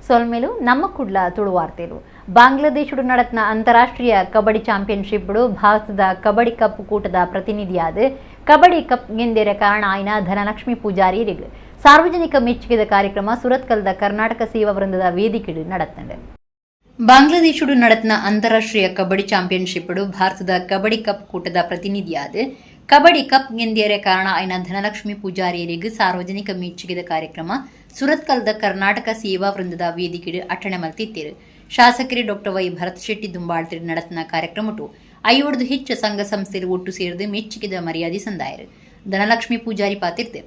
ಸೊಲ್ಮೇಲು ನಮ್ಮ ಕುಡ್ಲ ತುಳು ವಾರ್ತೆಲು ಬಾಂಗ್ಲಾದೇಶಡು ನಡೆದ ಅಂತಾರಾಷ್ಟ್ರೀಯ ಕಬಡ್ಡಿ ಚಾಂಪಿಯನ್ಶಿಪ್ ಭಾರತದ ಕಬಡ್ಡಿ ಕಪ್ ಕೂಟದ ಪ್ರತಿನಿಧಿಯಾದ ಕಬಡ್ಡಿ ಕಪ್ ಗೆಂದೇರ ಕಾರಣ ಆಯ್ನ ಧನಲಕ್ಷ್ಮಿ ಪೂಜಾರಿಯರಿಗೆ ಸಾರ್ವಜನಿಕ ಮೆಚ್ಚುಗೆದ ಕಾರ್ಯಕ್ರಮ ಸುರತ್ಕಲ್ದ ಕರ್ನಾಟಕ ಸೇವಾ ವೃಂದದ ವೇದಿಕೆಡು ನಡೆತ್ತದೆ. ಬಾಂಗ್ಲಾದೇಶಡು ನಡೆದ ಅಂತಾರಾಷ್ಟ್ರೀಯ ಕಬಡ್ಡಿ ಚಾಂಪಿಯನ್ಶಿಪ್ ಭಾರತದ ಕಬಡ್ಡಿ ಕಪ್ ಕೂಟದ ಪ್ರತಿನಿಧಿಯಾದ ಕಬಡ್ಡಿ ಕಪ್ ಗೆಂದೇರ ಕಾರಣ ಆಯ್ನ ಧನಲಕ್ಷ್ಮಿ ಪೂಜಾರಿಯರಿಗೆ ಸಾರ್ವಜನಿಕ ಮೆಚ್ಚುಗೆದ ಕಾರ್ಯಕ್ರಮ ಸುರತ್ಕಲ್ದ ಕರ್ನಾಟಕ ಸೇವಾ ವೃಂದದ ವೇದಿಕೆಡು ಅಟಣೆ ಮಲ್ತಿತ್ತೇರು. ಶಾಸಕರಿ ಡಾಕ್ಟರ್ ವೈ ಭರತ್ ಶೆಟ್ಟಿ ದುಂಬಾಳ್ತಿರು ನಡೆದ ಕಾರ್ಯಕ್ರಮಟು 50 ಹೆಚ್ಚು ಸಂಘ ಸಂಸ್ಥೆಗಳು ಒಟ್ಟು ಸೇರಿದು ಮೆಚ್ಚುಗೆದ ಮರ್ಯಾದೆ ಸಂದಾಯರು. ಧನಲಕ್ಷ್ಮಿ ಪೂಜಾರಿ ಪಾತಿರ್ತೆ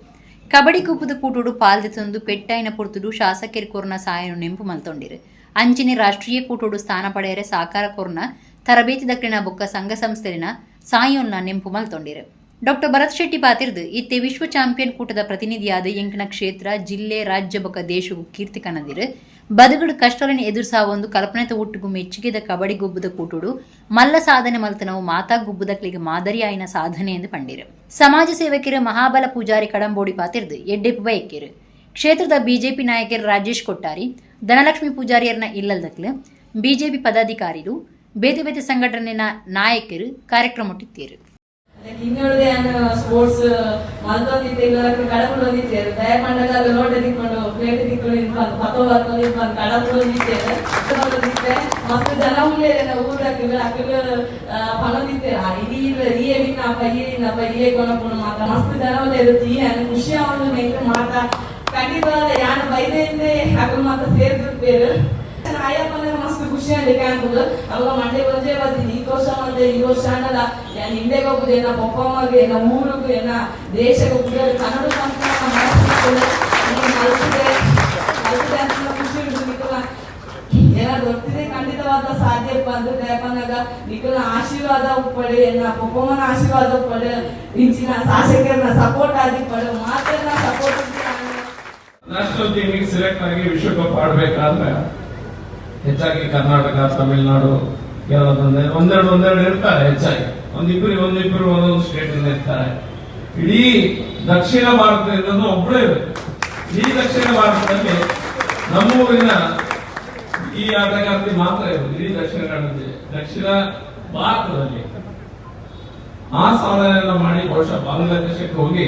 ಕಬಡ್ಡಿ ಕೂಪದ ಕೂಟೋಡು ಪಾಲ್ದೆ ತಂದು ಪೆಟ್ಟಾಯಿನ ಪುರ್ತುಡು ಶಾಸಕರಿ ಕೊರ್ನ ಸಾಯನು ನೆಂಪು ಮಲ್ತೊಂಡಿರು. ಅಂಚಿನ ರಾಷ್ಟ್ರೀಯ ಕೂಟೋಡು ಸ್ಥಾನ ಪಡೆಯರೆ ಸಾಕಾರ ಕೊರ್ನ ತರಬೇತಿ ದಕ್ಕಿನ ಬೊಕ್ಕ ಸಂಘ ಸಂಸ್ಥೆಲಿನ ಸಾಯೋನ್ನ ನೆಂಪು ಮಲ್ತೊಂಡಿರು. ಡಾಕ್ಟರ್ ಭರತ್ ಶೆಟ್ಟಿ ಪಾತಿರ್ದು ಇತ್ತೆ ವಿಶ್ವ ಚಾಂಪಿಯನ್ ಕೂಟದ ಪ್ರತಿನಿಧಿಯಾದ ಎಂಕನ ಕ್ಷೇತ್ರ ಜಿಲ್ಲೆ ರಾಜ್ಯ ಬೊಕ್ಕ ದೇಶಗೂ ಕೀರ್ತಿ ಕನದಿರು. ಬದುಗಡು ಕಷ್ಟಗಳನ್ನು ಎದುರಿಸಾವೊಂದು ಕಲ್ಪನೆತ ಒಟ್ಟಿಗೂ ಮೆಚ್ಚುಗೆದ ಕಬಡ್ಡಿ ಗುಬ್ಬದ ಕೂಟುಡು ಮಲ್ಲ ಸಾಧನೆ ಮಲ್ತನವು ಮಾತಾ ಗುಬ್ಬದಕ್ಲಿಗೆ ಮಾದರಿ ಆಯ್ನ ಸಾಧನೆ ಎಂದು ಪಂಡಿರು. ಸಮಾಜ ಸೇವಕರ ಮಹಾಬಲ ಪೂಜಾರಿ ಕಡಂಬೋಡಿ ಪಾತಿರ್ದು ಎಡ್ಡೆಪ್ಪು ಬಯಕಿರು. ಕ್ಷೇತ್ರದ ಬಿಜೆಪಿ ನಾಯಕರು ರಾಜೇಶ್ ಕೊಟ್ಟಾರಿ ಧನಲಕ್ಷ್ಮಿ ಪೂಜಾರಿಯರ್ನ ಇಲ್ಲದಕ್ಲು ಬಿಜೆಪಿ ಪದಾಧಿಕಾರಿಗಳು ಬೇತೆ ಬೇತೆ ಸಂಘಟನೆಯ ನಾಯಕರು ಕಾರ್ಯಕ್ರಮ ಮುಟ್ಟಿತ್ತೇರು. ಇನ್ನೊಂದೇ ಸ್ಪೋರ್ಟ್ಸ್ ಮಲ್ತೊಂದಿತ್ತೆ ಇಲ್ಲದಕ್ಕೆ ಕಡಪುಳು ಹೊಂದಿತ್ತೇರು. ದಯಮಾಡಗ ಅದು ಲೋಟ ತಿಕ್ಕೊಂಡು ಪ್ಲೇಟ್ ತಿಕ್ಕೊಂಡು ನಿಂತ್ಕೊಂಡು ಪತ್ತೋ ಬರ್ಕೊಂಡು ನಿಂತ್ಕೊಂಡು ಕಡಪುಳು ಹೊಂದಿತ್ತೇರು. ಮಸ್ತ್ ಜನ ಉಳ್ಳೇನ ಊರಕ್ಕೆ ಅಕ್ಕಲು ಪಣದಿತ್ತೇರು. ಇಡೀ ಕೊನಪುಣ ಮಾತ್ರ ಮಸ್ತ್ ಜನ ಉಳ್ಳೇರುತ್ತಿ ನಾನು ಖುಷಿ ಅವನು ನೆಂಟು ಮಾತಾ ಖಂಡಿತವಾದ ಯಾನು ಬೈದೆಂದೇ ಅಕ್ಕಲು ಮಾತ್ರ ಸೇರ್ತಿರ್ಬೇರು. ಆಯಪ್ಪನ ಮಸ್ತ್ ಖುಷಿ ಅಲ್ಲಿಗೆ ಆಗ್ಬೋದು. ಅವಾಗ ಮಂಡೆ ಬಂದೇ ಬರ್ತೀನಿ ಈ ವರ್ಷ ಮಂದೆ ಈ ವರ್ಷ ಅನ್ನಲ್ಲ ನಾನು ಹಿಂದೆಗೆ ಹೋಗುದು ಏನ ಪಪ್ಪಮ್ಮಗೆ ಏನ ಊರಿಗೂ ಏನ ದೇಶಕ್ಕೆ ಹೋಗುದು ಕನ್ನಡ ಸಂಸ್ಕೃತಿ ಖುಷಿ ನಿಖಲ ಏನಾದ್ರು ಗೊತ್ತಿದೆ ಖಂಡಿತವಾದ ಸಾಧ್ಯಪ್ಪ ಅಂದ್ರೆ ದಯಪನ್ನಾಗ ನಿಖಲ ಆಶೀರ್ವಾದ ಉಪ್ಪಡೆ ಏನ ಪಪ್ಪಮ್ಮನ ಆಶೀರ್ವಾದ ಉಪ್ಪಡೆ ಇಂಚಿನ ಶಾಸಕರನ್ನ ಸಪೋರ್ಟ್ ಆಗಿ ಪಡೆ ಮಾತನ್ನ ಸಪೋರ್ಟ್ ನ್ಯಾಷನಲ್ ಟೀಮಿಗೆ ಸೆಲೆಕ್ಟ್ ಆಗಿ ವಿಶ್ವಕಪ್ ಆಡ್ಬೇಕಾದ್ರೆ ಹೆಚ್ಚಾಗಿ ಕರ್ನಾಟಕ, ತಮಿಳುನಾಡು, ಕೇರಳದಿಂದ ಒಂದೆರಡು ಇರ್ತಾರೆ. ಹೆಚ್ಚಾಗಿ ಒಂದಿಬ್ರು ಒಂದೊಂದು ಸ್ಟೇಟ್ ಇಂದ ಇರ್ತಾರೆ. ಇಡೀ ದಕ್ಷಿಣ ಭಾರತದಿಂದ ಒಬ್ಬಳೇ ಇರುತ್ತೆ. ಇಡೀ ದಕ್ಷಿಣ ಭಾರತದಲ್ಲಿ ನಮ್ಮೂರಿನ ಈ ಆಟಗಾರ್ತಿ ಮಾತ್ರ ಇರೋದು. ಇಡೀ ದಕ್ಷಿಣ ಭಾರತದಲ್ಲಿ ಆ ಸಾಧನೆಯನ್ನ ಮಾಡಿ ಬಹುಶಃ ಬಾಂಗ್ಲಾದೇಶಕ್ಕೆ ಹೋಗಿ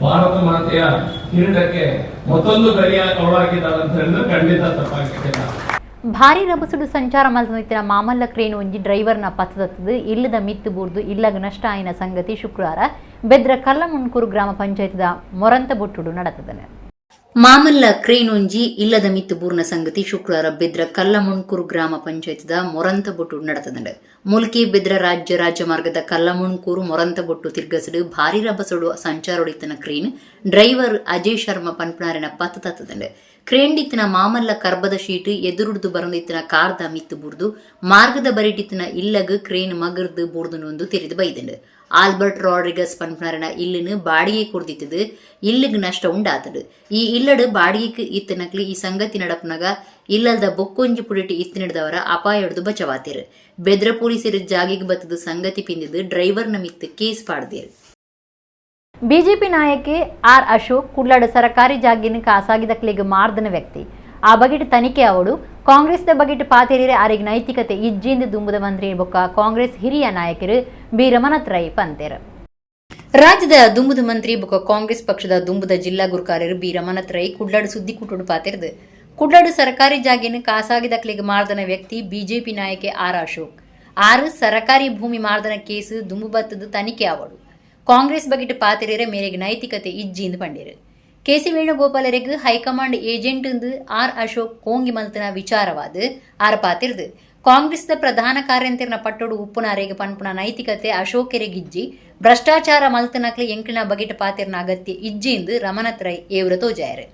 ಭಾರತ ಮಾತೆಯ ಕಿರೀಟಕ್ಕೆ ಮತ್ತೊಂದು ಗರಿಯ ಅವಳಾಗಿದ್ದಾಳೆ ಅಂತ ಹೇಳಿದ್ರೆ ಖಂಡಿತ ತಪ್ಪಾಗಿಲ್ಲ. ಭಾರಿ ರಭಸಡು ಸಂಚಾರ ಮಲ್ತನಿತ್ತಿನ ಮಾಮಲ್ಲ ಕ್ರೇನ್ ಒಂಜಿ ಡ್ರೈವರ್ನ ಪತ್ತದತ್ತದು ಇಲ್ಲದ ಮಿತ್ತು ಬೂರ್ದು ಇಲ್ಲಗ ನಷ್ಟ ಆಯ್ನ ಸಂಗತಿ ಶುಕ್ರವಾರ ಬೆದ್ರ ಕಲ್ಲಮುಣ್ಕೂರು ಗ್ರಾಮ ಪಂಚಾಯತ್ದ ಮೊರಂತ ಬೊಟ್ಟುಡು ನಡೆತದನೆ. ಮಾಮಲ್ಲ ಕ್ರೇನ್ ಒಂಜಿ ಇಲ್ಲದ ಮಿತ್ತು ಬೂರ್ನ ಸಂಗತಿ ಶುಕ್ರವಾರ ಬೆದ್ರ ಕಲ್ಲಮುಣ್ಕೂರು ಗ್ರಾಮ ಪಂಚಾಯತ್ದ ಮೊರಂತ ಬೊಟ್ಟು ನಡೆತದಂಡೆ. ಮುಲ್ಕಿ ಬೆದ್ರ ರಾಜ್ಯ ಮಾರ್ಗದ ಕಲ್ಲಮುಣ್ಕೂರು ಮೊರಂತ ಬೊಟ್ಟು ತಿರ್ಗಸಡು ಭಾರಿ ರಭಸಡು ಸಂಚಾರೊಡಿತನ ಕ್ರೇನ್ ಡ್ರೈವರ್ ಅಜಯ್ ಶರ್ಮಾ ಪನ್ಪನಾರಿನ ಪತ್ತ ತತ್ತದಂಡೆ. ಕ್ರೇನ್ ಡಿತ್ತಿನ ಮಾಮಲ್ಲ ಕರ್ಬದ ಶೀಟ್ ಎದುರುಡ್ದು ಬರಂದಿತ್ತಿನ ಕಾರ್ದ ಮಿತ್ತು ಬೂರ್ದು ಮಾರ್ಗದ ಬರಿಟಿತ್ತಿನ ಇಲ್ಲಗ ಕ್ರೇನ್ ಮಗರ್ದು ಬೂರ್ದುನೊಂದು ತಿರಿದು ಬೈದಂಡೆ. ಆಲ್ಬರ್ಟ್ ರಾಡ್ರಿಗಸ್ ಪನ್ಪನಾರಿನ ಇಲ್ಲಿನ ಬಾಡಿಗೆ ಕೊಡ್ದಿತ್ತದು ಇಲ್ಲಿಗೆ ನಷ್ಟ ಉಂಡಾತಡು. ಈ ಇಲ್ಲಡು ಬಾಡಿಗೆ ಇತ್ತನಕ್ಲಿ ಈ ಸಂಗತಿ ನಡಪನಾಗ ಇಲ್ಲದ ಬೊಕ್ಕೊಂಜಿ ಪುಡಿಟಿ ಇತ್ತಿನದವರ ಅಪಾಯ ಹಿಡಿದು ಬಚವಾತಿರು. ಬೆದ್ರ ಪೊಲೀಸರು ಜಾಗಿಗೆ ಬತ್ತದು ಸಂಗತಿ ಪಿಂದಿದ್ದು ಡ್ರೈವರ್ನ ಮಿತ್ತು ಕೇಸ್ ಪಾಡ್ದೇರು. ಬಿಜೆಪಿ ನಾಯಕಿ ಆರ್ ಅಶೋಕ್ ಕುಡ್ಲಾಡು ಸರಕಾರಿ ಜಾಗಿನ ಖಾಸಗಿದಕ್ಲಿಗೆ ಮಾರ್ದನ ವ್ಯಕ್ತಿ ಆ ಬಗೆಟ್ ತನಿಖೆ ಅವಡು ಕಾಂಗ್ರೆಸ್ದ ಬಗೆಟ್ ಪಾತೆರಿರೆ ಆರಿಗೆ ನೈತಿಕತೆ ಇಜ್ಜಿಂದ ದುಂಬುದ ಮಂತ್ರಿ ಬೊಕ್ಕ ಕಾಂಗ್ರೆಸ್ ಹಿರಿಯ ನಾಯಕರು ಬಿ ರಮನಾಥ್ ರೈ ಪಂತೇರು. ರಾಜ್ಯದ ದುಂಬುದ ಮಂತ್ರಿ ಬೊಕ್ಕ ಕಾಂಗ್ರೆಸ್ ಪಕ್ಷದ ದುಂಬುದ ಜಿಲ್ಲಾ ಗುರುಕಾರ್ಯರು ಬಿ ರಮನಾಥ್ ರೈ ಕುಡ್ಲಾಡು ಸುದ್ದಿ ಕುಟುಡು ಪಾತೆರ್ದು ಕುಡ್ಲಾಡು ಸರಕಾರಿ ಜಾಗಿನ ಖಾಸಗಿದಕ್ಲಿಗೆ ಮಾರ್ದನ ವ್ಯಕ್ತಿ ಬಿಜೆಪಿ ನಾಯಕಿ ಆರ್ ಅಶೋಕ್ ಆರು ಸರಕಾರಿ ಭೂಮಿ ಮಾರ್ದನ ಕೇಸು ದುಂಬುಬತ್ತದ ತನಿಖೆ ಅವಡು ಕಾಂಗ್ರೆಸ್ ಬಗೆಟ್ ಪಾತೆರಿರೆ ಮೇರೆಗೆ ನೈತಿಕತೆ ಇಜ್ಜಿಂದ ಪಂಡಿರು. ಕೆಸಿ ವೇಣುಗೋಪಾಲರಿಗೆ ಹೈಕಮಾಂಡ್ ಏಜೆಂಟ್ ಆರ್ ಅಶೋಕ್ ಕೋಂಗಿ ಮಲ್ತನ ವಿಚಾರವಾದ ಆರ್ ಪಾತಿರ್ದು ಕಾಂಗ್ರೆಸ್ದ ಪ್ರಧಾನ ಕಾರ್ಯಂತರನ ಪಟ್ಟೋಡು ಉಪ್ಪುನಾರೆಗೆ ಪನ್ಪುನ ನೈತಿಕತೆ ಅಶೋಕೆರೆಗಿಜ್ಜಿ ಭ್ರಷ್ಟಾಚಾರ ಮಲ್ತನಕ್ಲೆ ಎಂಕಿನ ಬಗೆಟ್ ಪಾತಿರ್ನ ಅಗತ್ಯ ಇಜ್ಜಿಂದು ರಮನಾಥ್ ರೈ ಏವ್ರ ತೋಜಾಯರು.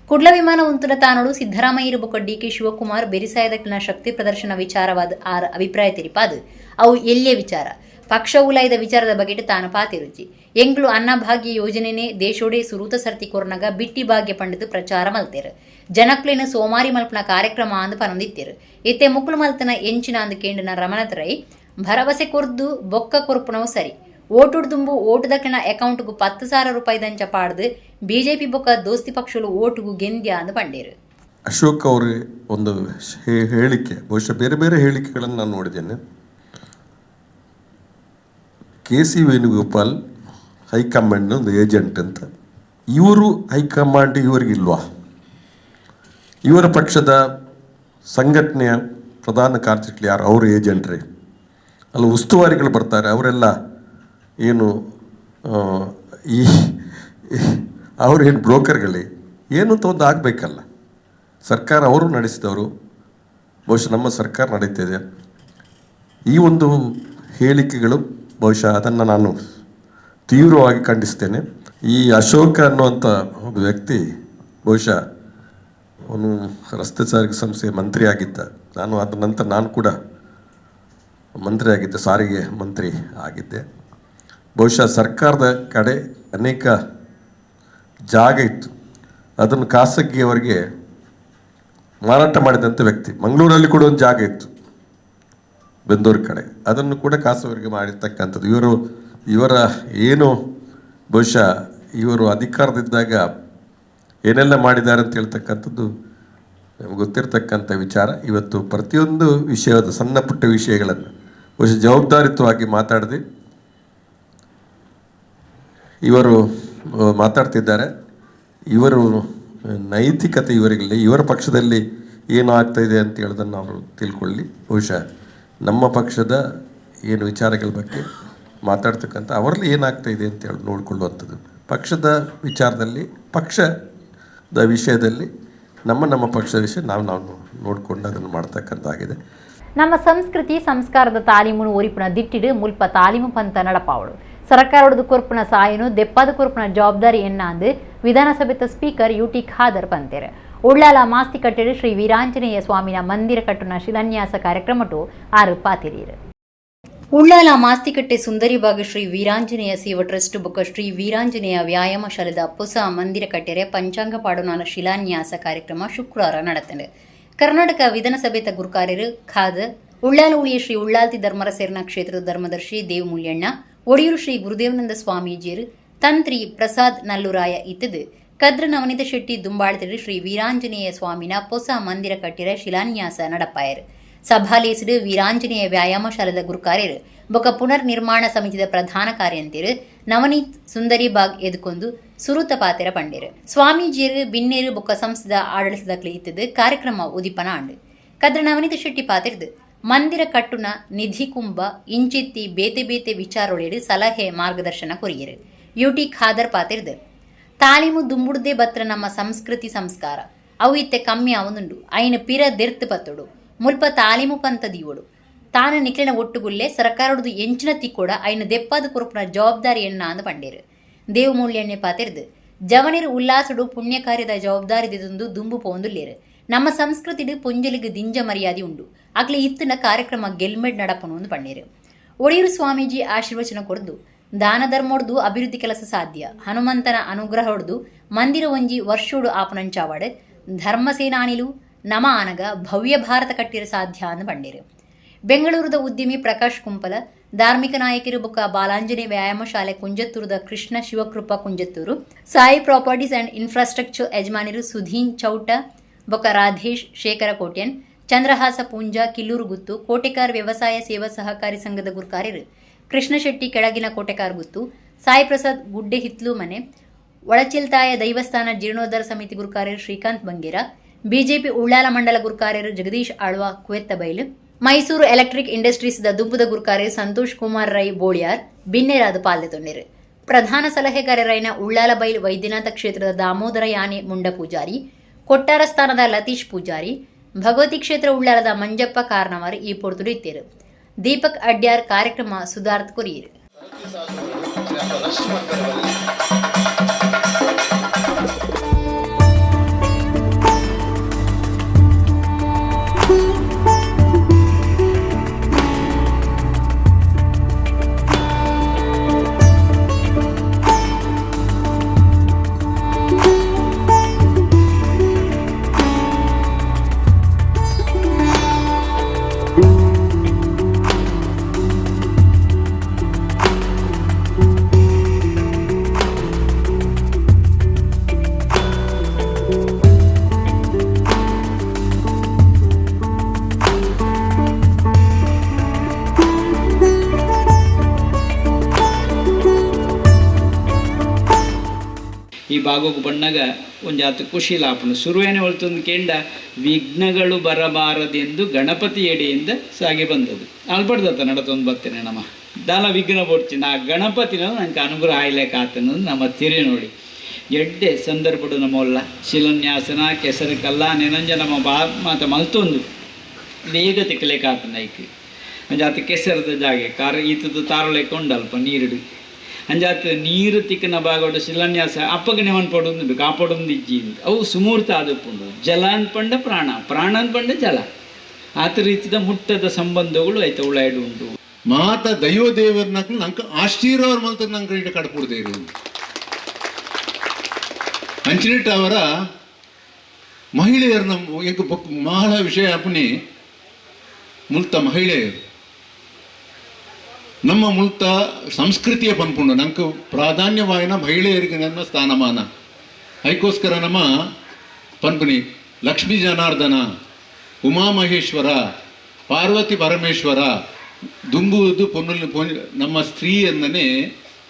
ಕುಡ್ಲ ವಿಮಾನ ಉಂತುನ ತಾನೋಡು ಸಿದ್ದರಾಮಯ್ಯರು ಬೊಕ್ಕ ಡಿಕೆ ಶಿವಕುಮಾರ್ ಬೆರಿಸಾಯದಕ್ಲಿನ ಶಕ್ತಿ ಪ್ರದರ್ಶನ ವಿಚಾರವಾದ ಆರ್ ಅಭಿಪ್ರಾಯ ತಿರಿಪಾದು ಅವು ಎಲ್ಲಿಯ ವಿಚಾರ ಪಕ್ಷ ಉಲಾಯ್ದ ವಿಚಾರದ ಬಗೆಟ್ ತಾನು ಪಾತಿರುಚಿ ಎಂಗ್ಲು ಅನ್ನಭಾಗ್ಯ ಯೋಜನೆನೇ ದೇಶೋಡೆ ಸುರೂತ ಸರ್ತಿ ಕೊರ್ನಗ ಬಿಟ್ಟಿ ಭಾಗ್ಯ ಪಂಡಿತು ಪ್ರಚಾರ ಮಲ್ತೇರು. ಜನಕ್ಲೇನ ಸೋಮಾರಿ ಮಲ್ಪನ ಕಾರ್ಯಕ್ರಮ ಅಂದು ಪನೊಂದಿತ್ತೇರು. ಇತ್ತೆ ಮುಕ್ಳು ಮಲ್ತನ ಎಂಚಿನ ಅಂದು ಕೇಂಡಿನ ರಮನಾಥ್ ರೈ ಭರವಸೆ ಕೊರ್ದು ಬೊಕ್ಕ ಕೊರ್ಪುನವು ಸರಿ ಓಟುಡ್ ದುಂಬು ಓಟುದಕ್ಕಿನ ಅಕೌಂಟ್ಗೂ 10,000 ರೂಪಾಯಿ ದಂಚ ಪಾಡ್ದು ಬಿಜೆಪಿ ಬೊಕ್ಕ ದೋಸ್ತಿ ಪಕ್ಷಲು ಓಟುಗೂ ಗೆಂದ್ಯ ಅಂದು ಪಂಡೇರು. ಅಶೋಕ್ ಅವರ ಒಂದು ಹೇಳಿಕೆ, ಬಹುಶಃ ಬೇರೆ ಬೇರೆ ಹೇಳಿಕೆಗಳನ್ನು ನಾನು ನೋಡಿದ್ದೇನೆ. KC ವೇಣುಗೋಪಾಲ್ ಹೈಕಮಾಂಡ್ ಒಂದು ಏಜೆಂಟ್ ಅಂತ. ಇವರು ಹೈಕಮಾಂಡ್ ಇವರಿಗಿಲ್ವಾ? ಇವರ ಪಕ್ಷದ ಸಂಘಟನೆಯ ಪ್ರಧಾನ ಕಾರ್ಯದರ್ಶಿ ಯಾರು? ಅವರು ಏಜೆಂಟ್ರೇ ಅಲ್ಲ, ಉಸ್ತುವಾರಿಗಳು ಬರ್ತಾರೆ, ಅವರೆಲ್ಲ ಏನು ಅವರೇನು ಬ್ರೋಕರ್ಗಳೇ? ಏನು ಅಂತ ಒಂದು ಆಗಬೇಕಲ್ಲ. ಸರ್ಕಾರ ಅವರು ನಡೆಸಿದವರು, ಬಹುಶಃ ನಮ್ಮ ಸರ್ಕಾರ ನಡೀತಿದೆ. ಈ ಒಂದು ಹೇಳಿಕೆಗಳು ಬಹುಶಃ ಅದನ್ನು ನಾನು ತೀವ್ರವಾಗಿ ಖಂಡಿಸ್ತೇನೆ. ಈ ಅಶೋಕ ಅನ್ನುವಂಥ ಒಬ್ಬ ವ್ಯಕ್ತಿ ಬಹುಶಃ ಅವನು ರಸ್ತೆ ಸಾರಿಗೆ ಸಂಸ್ಥೆಯ ಮಂತ್ರಿ ಆಗಿದ್ದ. ಅದ ನಂತರ ನಾನು ಕೂಡ ಮಂತ್ರಿ ಆಗಿದ್ದೆ, ಸಾರಿಗೆ ಮಂತ್ರಿ ಆಗಿದ್ದೆ. ಬಹುಶಃ ಸರ್ಕಾರದ ಕಡೆ ಅನೇಕ ಜಾಗ ಇತ್ತು, ಅದನ್ನು ಖಾಸಗಿಯವರಿಗೆ ಮಾರಾಟ ಮಾಡಿದಂಥ ವ್ಯಕ್ತಿ. ಮಂಗಳೂರಲ್ಲಿ ಕೂಡ ಒಂದು ಜಾಗ ಇತ್ತು ಬೆಂದೂರು ಕಡೆ, ಅದನ್ನು ಕೂಡ ಖಾಸಗಿಯವರಿಗೆ ಮಾಡಿರ್ತಕ್ಕಂಥದ್ದು. ಇವರ ಏನು ಬಹುಶಃ ಇವರು ಅಧಿಕಾರದಿದ್ದಾಗ ಏನೆಲ್ಲ ಮಾಡಿದ್ದಾರೆ ಅಂತ ಹೇಳ್ತಕ್ಕಂಥದ್ದು ನಮ್ಗೆ ಗೊತ್ತಿರತಕ್ಕಂಥ ವಿಚಾರ. ಇವತ್ತು ಪ್ರತಿಯೊಂದು ವಿಷಯದ ಸಣ್ಣ ಪುಟ್ಟ ವಿಷಯಗಳನ್ನು ಬಹುಶಃ ಜವಾಬ್ದಾರಿತ್ವವಾಗಿ ಮಾತಾಡದೆ ಇವರು ಮಾತಾಡ್ತಿದ್ದಾರೆ. ಇವರು ನೈತಿಕತೆ ಇವರಿಗಿಲ್ಲ. ಇವರ ಪಕ್ಷದಲ್ಲಿ ಏನು ಆಗ್ತಾಯಿದೆ ಅಂತ ಹೇಳೋದನ್ನು ಅವರು ತಿಳ್ಕೊಳ್ಳಿ. ಬಹುಶಃ ನಮ್ಮ ಪಕ್ಷದ ಏನು ವಿಚಾರಗಳ ಬಗ್ಗೆ ಮಾತಾಡ್ತಕ್ಕಂಥ ಅವರಲ್ಲಿ ಏನಾಗ್ತಾಯಿದೆ ಅಂತ ಹೇಳಿ ನೋಡಿಕೊಳ್ಳುವಂಥದ್ದು. ಪಕ್ಷದ ವಿಚಾರದಲ್ಲಿ, ಪಕ್ಷದ ವಿಷಯದಲ್ಲಿ ನಮ್ಮ ಪಕ್ಷದ ವಿಷಯ ನಾವು ನೋಡಿಕೊಂಡು ಅದನ್ನು ಮಾಡ್ತಕ್ಕಂಥದ್ದಾಗಿದೆ. ನಮ್ಮ ಸಂಸ್ಕೃತಿ ಸಂಸ್ಕಾರದ ತಾಲೀಮುನು ಒರಿಪುನ ದಿಟ್ಟಿಡು ಮುಲ್ಪ ತಾಲೀಮು ಪಂತ ನಡಪಾವಳು ಸರ್ಕಾರದ ಕೊರ್ಪುನ ಸಾಯನು ದೆಪ್ಪದ ಕೊರ್ಪುನ ಜವಾಬ್ದಾರಿ ಎನ್ನಾಂದು ವಿಧಾನಸಭೆತ ಸ್ಪೀಕರ್ UT ಖಾದರ್ ಪಂತೆರ್ ಉಳ್ಳಾಲ ಮಾಸ್ತಿ ಕಟ್ಟೆಡು ಶ್ರೀ ವೀರಾಂಜನೇಯ ಸ್ವಾಮಿನ ಮಂದಿರ ಕಟ್ಟುನ ಶಿಲಾನ್ಯಾಸ ಕಾರ್ಯಕ್ರಮಟು ಆರು ಪಾತಿರೀರು. ಉಳ್ಳಾಲ ಮಾಸ್ತಿಕಟ್ಟೆ ಸುಂದರಿಬಾಗ್ ಶ್ರೀ ವೀರಾಂಜನೇಯ ಸೇವಾ ಟ್ರಸ್ಟ್ ಬೊಕ್ಕ ಶ್ರೀ ವೀರಾಂಜನೇಯ ವ್ಯಾಯಾಮ ಶಾಲೆದ ಹೊಸ ಮಂದಿರ ಕಟ್ಟೆರೆ ಪಂಚಾಂಗ ಪಾಡುನಾನ ಶಿಲಾನ್ಯಾಸ ಕಾರ್ಯಕ್ರಮ ಶುಕ್ರವಾರ ನಡೆತಂಡೆ. ಕರ್ನಾಟಕ ವಿಧಾನಸಭೆತ ಗುರುಕಾರ್ಯರು ಖಾದರ್, ಉಳ್ಳಾಲ ಉಳಿಯ ಶ್ರೀ ಉಳ್ಳಾಲ್ತಿ ಧರ್ಮರಸೇರ್ನ ಕ್ಷೇತ್ರದ ಧರ್ಮದರ್ಶಿ ದೇವ್ ಮುಲ್ಯಣ್ಣ, ಒಡಿಯೂರು ಶ್ರೀ ಗುರುದೇವಾನಂದ ಸ್ವಾಮೀಜಿಯರು, ತಂತ್ರಿ ಪ್ರಸಾದ್ ನಲ್ಲೂರಾಯ ಇತ್ತದು ಕದ್ರ ನವನೀತ ಶೆಟ್ಟಿ ದುಂಬಾಳ್ತಿರು ಶ್ರೀ ವೀರಾಂಜನೇಯ ಸ್ವಾಮಿನ ಹೊಸ ಮಂದಿರ ಕಟ್ಟಿರ ಶಿಲಾನ್ಯಾಸ ನಡಪಾಯರು. ಸಭಾಲೇಸಿಡು ವೀರಾಂಜನೇಯ ವ್ಯಾಯಾಮ ಶಾಲೆದ ಗುರುಕಾರ್ಯರು ಬೊಕ್ಕ ಪುನರ್ ನಿರ್ಮಾಣ ಸಮಿತಿದ ಪ್ರಧಾನ ಕಾರ್ಯಂತಿರು ನವನೀತ್ ಸುಂದರಿ ಬಾಗ್ ಎದುಕೊಂದು ಸುರುತ ಪಾತೆರ ಪಂಡೇರು. ಸ್ವಾಮೀಜಿಯರು ಬಿನ್ನೇರು ಬೊಕ್ಕ ಸಂಸ್ಥದ ಆಡಳಿತದಲ್ಲಿ ಇತ್ತದು ಕಾರ್ಯಕ್ರಮ ಉದಿಪನ ಆಂಡು. ಕದ್ರ ನವನೀತ ಶೆಟ್ಟಿ ಪಾತಿರ್ದು ಮಂದಿರ ಕಟ್ಟುನ ನಿಧಿ ಕುಂಭ ಇಂಚಿತ್ತಿ ಬೇತೆ ಬೇತೆ ವಿಚಾರೊಳೆಡು ಸಲಹೆ ಮಾರ್ಗದರ್ಶನ ಕೊರಿಯರು. UT ಖಾದರ್ ಪಾತಿರ್ದು ತಾಲೀಮು ದುಂಬುಡ್ದೇ ಬತ್ರ ನಮ್ಮ ಸಂಸ್ಕೃತಿ ಸಂಸ್ಕಾರ ಅವು ಇತ್ತೆ ಕಮ್ಮಿ ಅವನುಂಡು ಐನ ಪಿರ ದೆರ್ತು ಪತ್ತೊಡು ಮುಲ್ಪ ತಾಲೀಮು ಪಂತ ದೀವೊಡು ತಾನ ನಿಕ್ಲಿನ ಒಟ್ಟುಗುಲ್ಲೆ ಸರ್ಕಾರದ್ದು ಎಂಚಿನ ತಿಕ್ಕೋಡ ಐನ ದೆಪ್ಪದ ಕುರುಪುನ ಜವಾಬ್ದಾರಿ ಎನ್ನ ಅಂದು ಪಂಡೇರು. ದೇವ್ ಮೂಲ್ಯಣ್ಣೆ ಪಾತಿರ್ದು ಜವನಿರು ಉಲ್ಲಾಸಡು ಪುಣ್ಯ ಕಾರ್ಯದ ಜವಾಬ್ದಾರಿದೊಂದು ದುಂಬು ಪೋಂದುಲ್ಲೇರು. ನಮ್ಮ ಸಂಸ್ಕೃತಿಡು ಪುಂಜಲಿಗೆ ದಿಂಜ ಮರ್ಯಾದೆ ಉಂಡು ಆಗ್ಲೇ ಇತ್ತಿನ ಕಾರ್ಯಕ್ರಮ ಗೆಲ್ಮೆಡ್ ನಡಪನು ಒಂದು ಪಂಡೇರು. ಒಡಿಯೂರು ಸ್ವಾಮೀಜಿ ಆಶೀರ್ವಚನ ಕೊಡ್ದು ದಾನ ಧರ್ಮೊಡ್ದು ಅಭಿವೃದ್ಧಿ ಕೆಲಸ ಸಾಧ್ಯ, ಹನುಮಂತನ ಅನುಗ್ರಹ ಹೊಡ್ದು ಮಂದಿರ ಒಂಜಿ ವರ್ಷೋಡು ಆಪನಂಚಾವಾಡೆ ಧರ್ಮಸೇನಾನಿಲು ನಮ ಆನಗ ಭವ್ಯ ಭಾರತ ಕಟ್ಟಿರ ಸಾಧ್ಯ ಅಂದು ಪಂಡೇರು. ಬೆಂಗಳೂರದ ಉದ್ಯಮಿ ಪ್ರಕಾಶ್ ಕುಂಪಲ, ಧಾರ್ಮಿಕ ನಾಯಕರು ಬೊಕ್ಕ ಬಾಲಾಂಜನೇಯ ವ್ಯಾಯಾಮ ಶಾಲೆ ಕುಂಜತ್ತೂರದ Krishna Shivakripa Kunjathur, Sai properties and infrastructure ಯಜಮಾನಿರು ಸುಧೀನ್ ಚೌಟ ಬೊಕ್ಕ ರಾಧೇಶ್ ಶೇಖರ ಕೋಟ್ಯನ್, ಚಂದ್ರಹಾಸ ಪೂಂಜ ಕಿಲ್ಲೂರು ಗುತ್ತು, ಕೋಟೆಕಾರ್ ವ್ಯವಸಾಯ ಸೇವಾ ಸಹಕಾರಿ ಸಂಘದ ಗುರುಕಾರ್ಯರು ಕೃಷ್ಣ ಶೆಟ್ಟಿ ಕೆಳಗಿನ ಕೋಟೆಕಾರ್ ಗುತ್ತು, ಸಾಯಿ ಪ್ರಸಾದ್ ಗುಡ್ಡೆ ಹಿತ್ಲು ಮನೆ, ಒಳಚಿಲ್ತಾಯ ದೈವಸ್ಥಾನ ಜೀರ್ಣೋದ್ಧಾರ ಸಮಿತಿ ಗುರುಕಾರ್ಯರು ಶ್ರೀಕಾಂತ್ ಬಂಗೇರ, ಬಿಜೆಪಿ ಉಳ್ಳಾಲ ಮಂಡಲ ಗುರುಕಾರ್ಯರು ಜಗದೀಶ್ ಆಳ್ವ ಕುವೆತ್ತಬೈಲು, ಮೈಸೂರು ಎಲೆಕ್ಟ್ರಿಕ್ ಇಂಡಸ್ಟ್ರೀಸ್ ದುಂಬುದ ಗುರುಕಾರ್ಯರು ಸಂತೋಷ್ ಕುಮಾರ್ ರೈ ಬೋಳಿಯಾರ್ ಬಿನ್ನೇರಾದ ಪಾಲ್ದೊಂಡಿರು. ಪ್ರಧಾನ ಸಲಹೆಗಾರರೈನ ಉಳ್ಳಾಲ ಬೈಲ್ ವೈದ್ಯನಾಥ ಕ್ಷೇತ್ರದ ದಾಮೋದರ ಯಾನೆ ಮುಂಡ ಪೂಜಾರಿ, ಕೊಟ್ಟಾರ ಸ್ಥಾನದ ಲತೀಶ್ ಪೂಜಾರಿ, ಭಗವತಿ ಕ್ಷೇತ್ರ ಉಳ್ಳಾಲದ ಮಂಜಪ್ಪ ಕಾರ್ನವರ್ ಈ ಪೊರ್ತುಡು ಇತ್ತೇರು. ದೀಪಕ್ ಅಡ್ಯಾರ್ ಕಾರ್ಯಕ್ರಮ ಸುಧಾರ್ಥ ಕೊರಿಯರು. ಬಾಗೋಗು ಬಣ್ಣಗ ಒಂದು ಆತ ಖುಷಿ ಲಾಪನು ಶುರುವೇನೆ ಹೊಳ್ತೊಂದು ಕೇಂಡ ವಿಘ್ನಗಳು ಬರಬಾರದೆಂದು ಗಣಪತಿ ಎಡೆಯಿಂದ ಸಾಗಿ ಬಂದದ್ದು ಅಲ್ಪಡ್ದತ್ತ ನಡತೊಂದು ಬರ್ತೇನೆ ನಮ್ಮ ದಾನ ವಿಘ್ನ ಬೋಡ್ತೀನಿ ಆ ಗಣಪತಿನ ನಂಗೆ ಅನುಗ್ರಹ ಆಯ್ಲೆಕ್ಕ ಆತನದು ನಮ್ಮ ತಿರಿ ನೋಡಿ ಎಡ್ಡೆ ಸಂದರ್ಭಡು ನಮ್ಮಲ್ಲ ಶಿಲಾನ್ಯಾಸನ ಕೆಸರು ಕಲ್ಲ ನೆನಂಜ ನಮ್ಮ ಮಾತ ಮಲ್ತೊಂದು ಬೇಗ ತಿಕ್ಕಲೆಕ್ಕ ಆತನ ಐಕಿ ಅಂಜಾತ ಕೆಸರದ ಜಾಗೆ ಈತದ್ದು ತಾರಲೆಕ್ಕ ಉಂಡಲ್ಪ ನೀರುಡು ಅಂಜಾತ ನೀರು ತಿಕ್ಕನ ಭಾಗವಡು ಶಿಲಾನ್ಯಾಸ ಅಪ್ಪಗನೆ ಮನ್ಪಡೊಂದು ಕಾಪಾಡೊಂದು ಇಜ್ಜಿ ಅಂತ ಅವು ಸುಮೂರ್ತ ಆದಪ್ಪುಂಡು ಜಲ ಅನ್ಪಂಡ ಪ್ರಾಣ ಪ್ರಾಣ ಅನ್ಪಂಡ ಜಲ ಆತ ರೀತಿದ ಮುಟ್ಟದ ಸಂಬಂಧಗಳು ಆಯ್ತು ಉಳಾಯ್ಡು ಉಂಟು ಮಾತ ದೈವ ದೇವರನ್ನ ನಂಗೆ ಆಶ್ಚರ್ಯವ್ರ ಮಲ್ತ ನಂಗೆ ಇಟ್ಟು ಕಟ್ಕೊಡ್ದೇ ಇರು ಅಂಚಿನಿಟ್ಟು ಅವರ ಮಹಿಳೆಯರನ್ನ ಎಂಕ ಬಹಳ ವಿಷಯ ಅಪ್ಪನಿ ಮುಲ್ತ ಮಹಿಳೆಯರು ನಮ್ಮ ಮುಲ್ತ ಸಂಸ್ಕೃತಿಯ ಪನ್ಪುಂಡು ನಂಗೆ ಪ್ರಾಧಾನ್ಯವಾಯಿನ ಮಹಿಳೆಯರಿಗೆ ನನ್ನ ಸ್ಥಾನಮಾನ ಅದಕ್ಕೋಸ್ಕರ ನಮ್ಮ ಪನ್ಪುನಿ ಲಕ್ಷ್ಮೀ ಜನಾರ್ದನ ಉಮಾಮಹೇಶ್ವರ ಪಾರ್ವತಿ ಪರಮೇಶ್ವರ ದುಂಬುವುದು ನಮ್ಮ ಸ್ತ್ರೀಯನ್ನೇ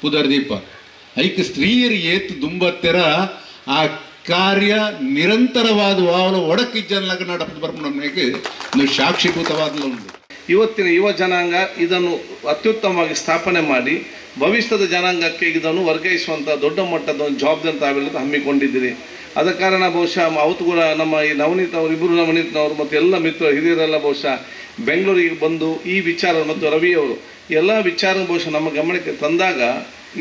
ಪುದರ್ದೀಪ ಐಕ್ ಸ್ತ್ರೀಯರು ಏತು ದುಂಬತ್ತೆರ ಆ ಕಾರ್ಯ ನಿರಂತರವಾದ ವಾವಲ ಒಡಕಿಜ್ಜನ್ಲಾಗ ನಡಪದು ಬರ್ಪುನಕ್ಕೆ ಒಂದು ಸಾಕ್ಷೀಭೂತವಾದಲು ಉಂಟು. ಇವತ್ತಿನ ಯುವ ಜನಾಂಗ ಇದನ್ನು ಅತ್ಯುತ್ತಮವಾಗಿ ಸ್ಥಾಪನೆ ಮಾಡಿ ಭವಿಷ್ಯದ ಜನಾಂಗಕ್ಕೆ ಇದನ್ನು ವರ್ಗಾಯಿಸುವಂಥ ದೊಡ್ಡ ಮಟ್ಟದ ಒಂದು ಜವಾಬ್ದಾರಿ ತಾವೆಲ್ಲ ಹಮ್ಮಿಕೊಂಡಿದ್ದೀರಿ. ಆದ ಕಾರಣ ಬಹುಶಃ ಅವತ್ತು ಕೂಡ ನಮ್ಮ ಈ ನವನೀತ್ ಅವರು ಇಬ್ಬರು ನವನೀತ್ನವರು ಮತ್ತು ಎಲ್ಲ ಮಿತ್ರ ಹಿರಿಯರೆಲ್ಲ ಬಹುಶಃ ಬೆಂಗಳೂರಿಗೆ ಬಂದು ಈ ವಿಚಾರ ಮತ್ತು ರವಿಯವರು ಎಲ್ಲ ವಿಚಾರ ಬಹುಶಃ ನಮ್ಮ ಗಮನಕ್ಕೆ ತಂದಾಗ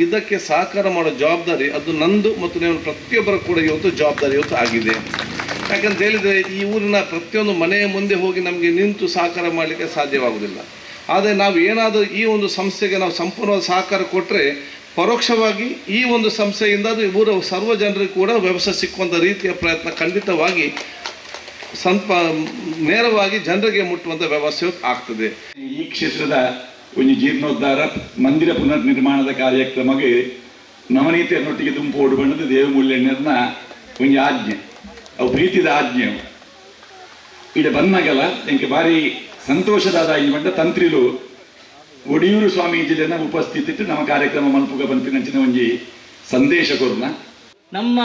ಇದಕ್ಕೆ ಸಹಕಾರ ಮಾಡೋ ಜವಾಬ್ದಾರಿ ಅದು ನಂದು ಮತ್ತು ನೀವು ಪ್ರತಿಯೊಬ್ಬರ ಕೂಡ ಇವತ್ತು ಜವಾಬ್ದಾರಿ ಇವತ್ತು ಆಗಿದೆ. ಯಾಕಂತ ಹೇಳಿದರೆ ಈ ಊರಿನ ಪ್ರತಿಯೊಂದು ಮನೆಯ ಮುಂದೆ ಹೋಗಿ ನಮಗೆ ನಿಂತು ಸಹಕಾರ ಮಾಡಲಿಕ್ಕೆ ಸಾಧ್ಯವಾಗುವುದಿಲ್ಲ. ಆದರೆ ನಾವು ಏನಾದರೂ ಈ ಒಂದು ಸಂಸ್ಥೆಗೆ ನಾವು ಸಂಪೂರ್ಣವಾದ ಸಹಕಾರ ಕೊಟ್ಟರೆ ಪರೋಕ್ಷವಾಗಿ ಈ ಒಂದು ಸಂಸ್ಥೆಯಿಂದ ಅದು ಊರ ಸರ್ವ ಜನರಿಗೂ ಕೂಡ ವ್ಯವಸ್ಥೆ ಸಿಕ್ಕುವಂಥ ರೀತಿಯ ಪ್ರಯತ್ನ ಖಂಡಿತವಾಗಿ ನೇರವಾಗಿ ಜನರಿಗೆ ಮುಟ್ಟುವಂಥ ವ್ಯವಸ್ಥೆ ಆಗ್ತದೆ. ಈ ಕ್ಷೇತ್ರದ ಒಂದು ಜೀರ್ಣೋದ್ಧಾರ ಮಂದಿರ ಪುನರ್ ನಿರ್ಮಾಣದ ಕಾರ್ಯಕ್ರಮಕ್ಕೆ ನವನೀತಿಯನ್ನೊಟ್ಟಿಗೆ ತುಂಬೋಡು ಬಣ್ಣದ ದೇವಮೂಲ್ಯಣ್ಣರನ್ನ ಒಂದು ಆಜ್ಞೆ ಅವು ಪ್ರೀತಿದ ಆಜ್ಞೆ ಇಲ್ಲಿ ಬಂದಾಗಲ್ಲ ಎಂಗೆ ಭಾರಿ ಸಂತೋಷದಾದ ಈ ಬಂಡ ತಂತ್ರಿಲು ಒಡಿಯೂರು ಸ್ವಾಮೀಜಿನ ಉಪಸ್ಥಿತಿಟ್ಟು ನಮ್ಮ ಕಾರ್ಯಕ್ರಮ ಮಲ್ಪುಗ ಬಂಪಿನಂಚಿನ ಒಂಜಿ ಸಂದೇಶ ಕೊರ್ನ ನಮ್ಮ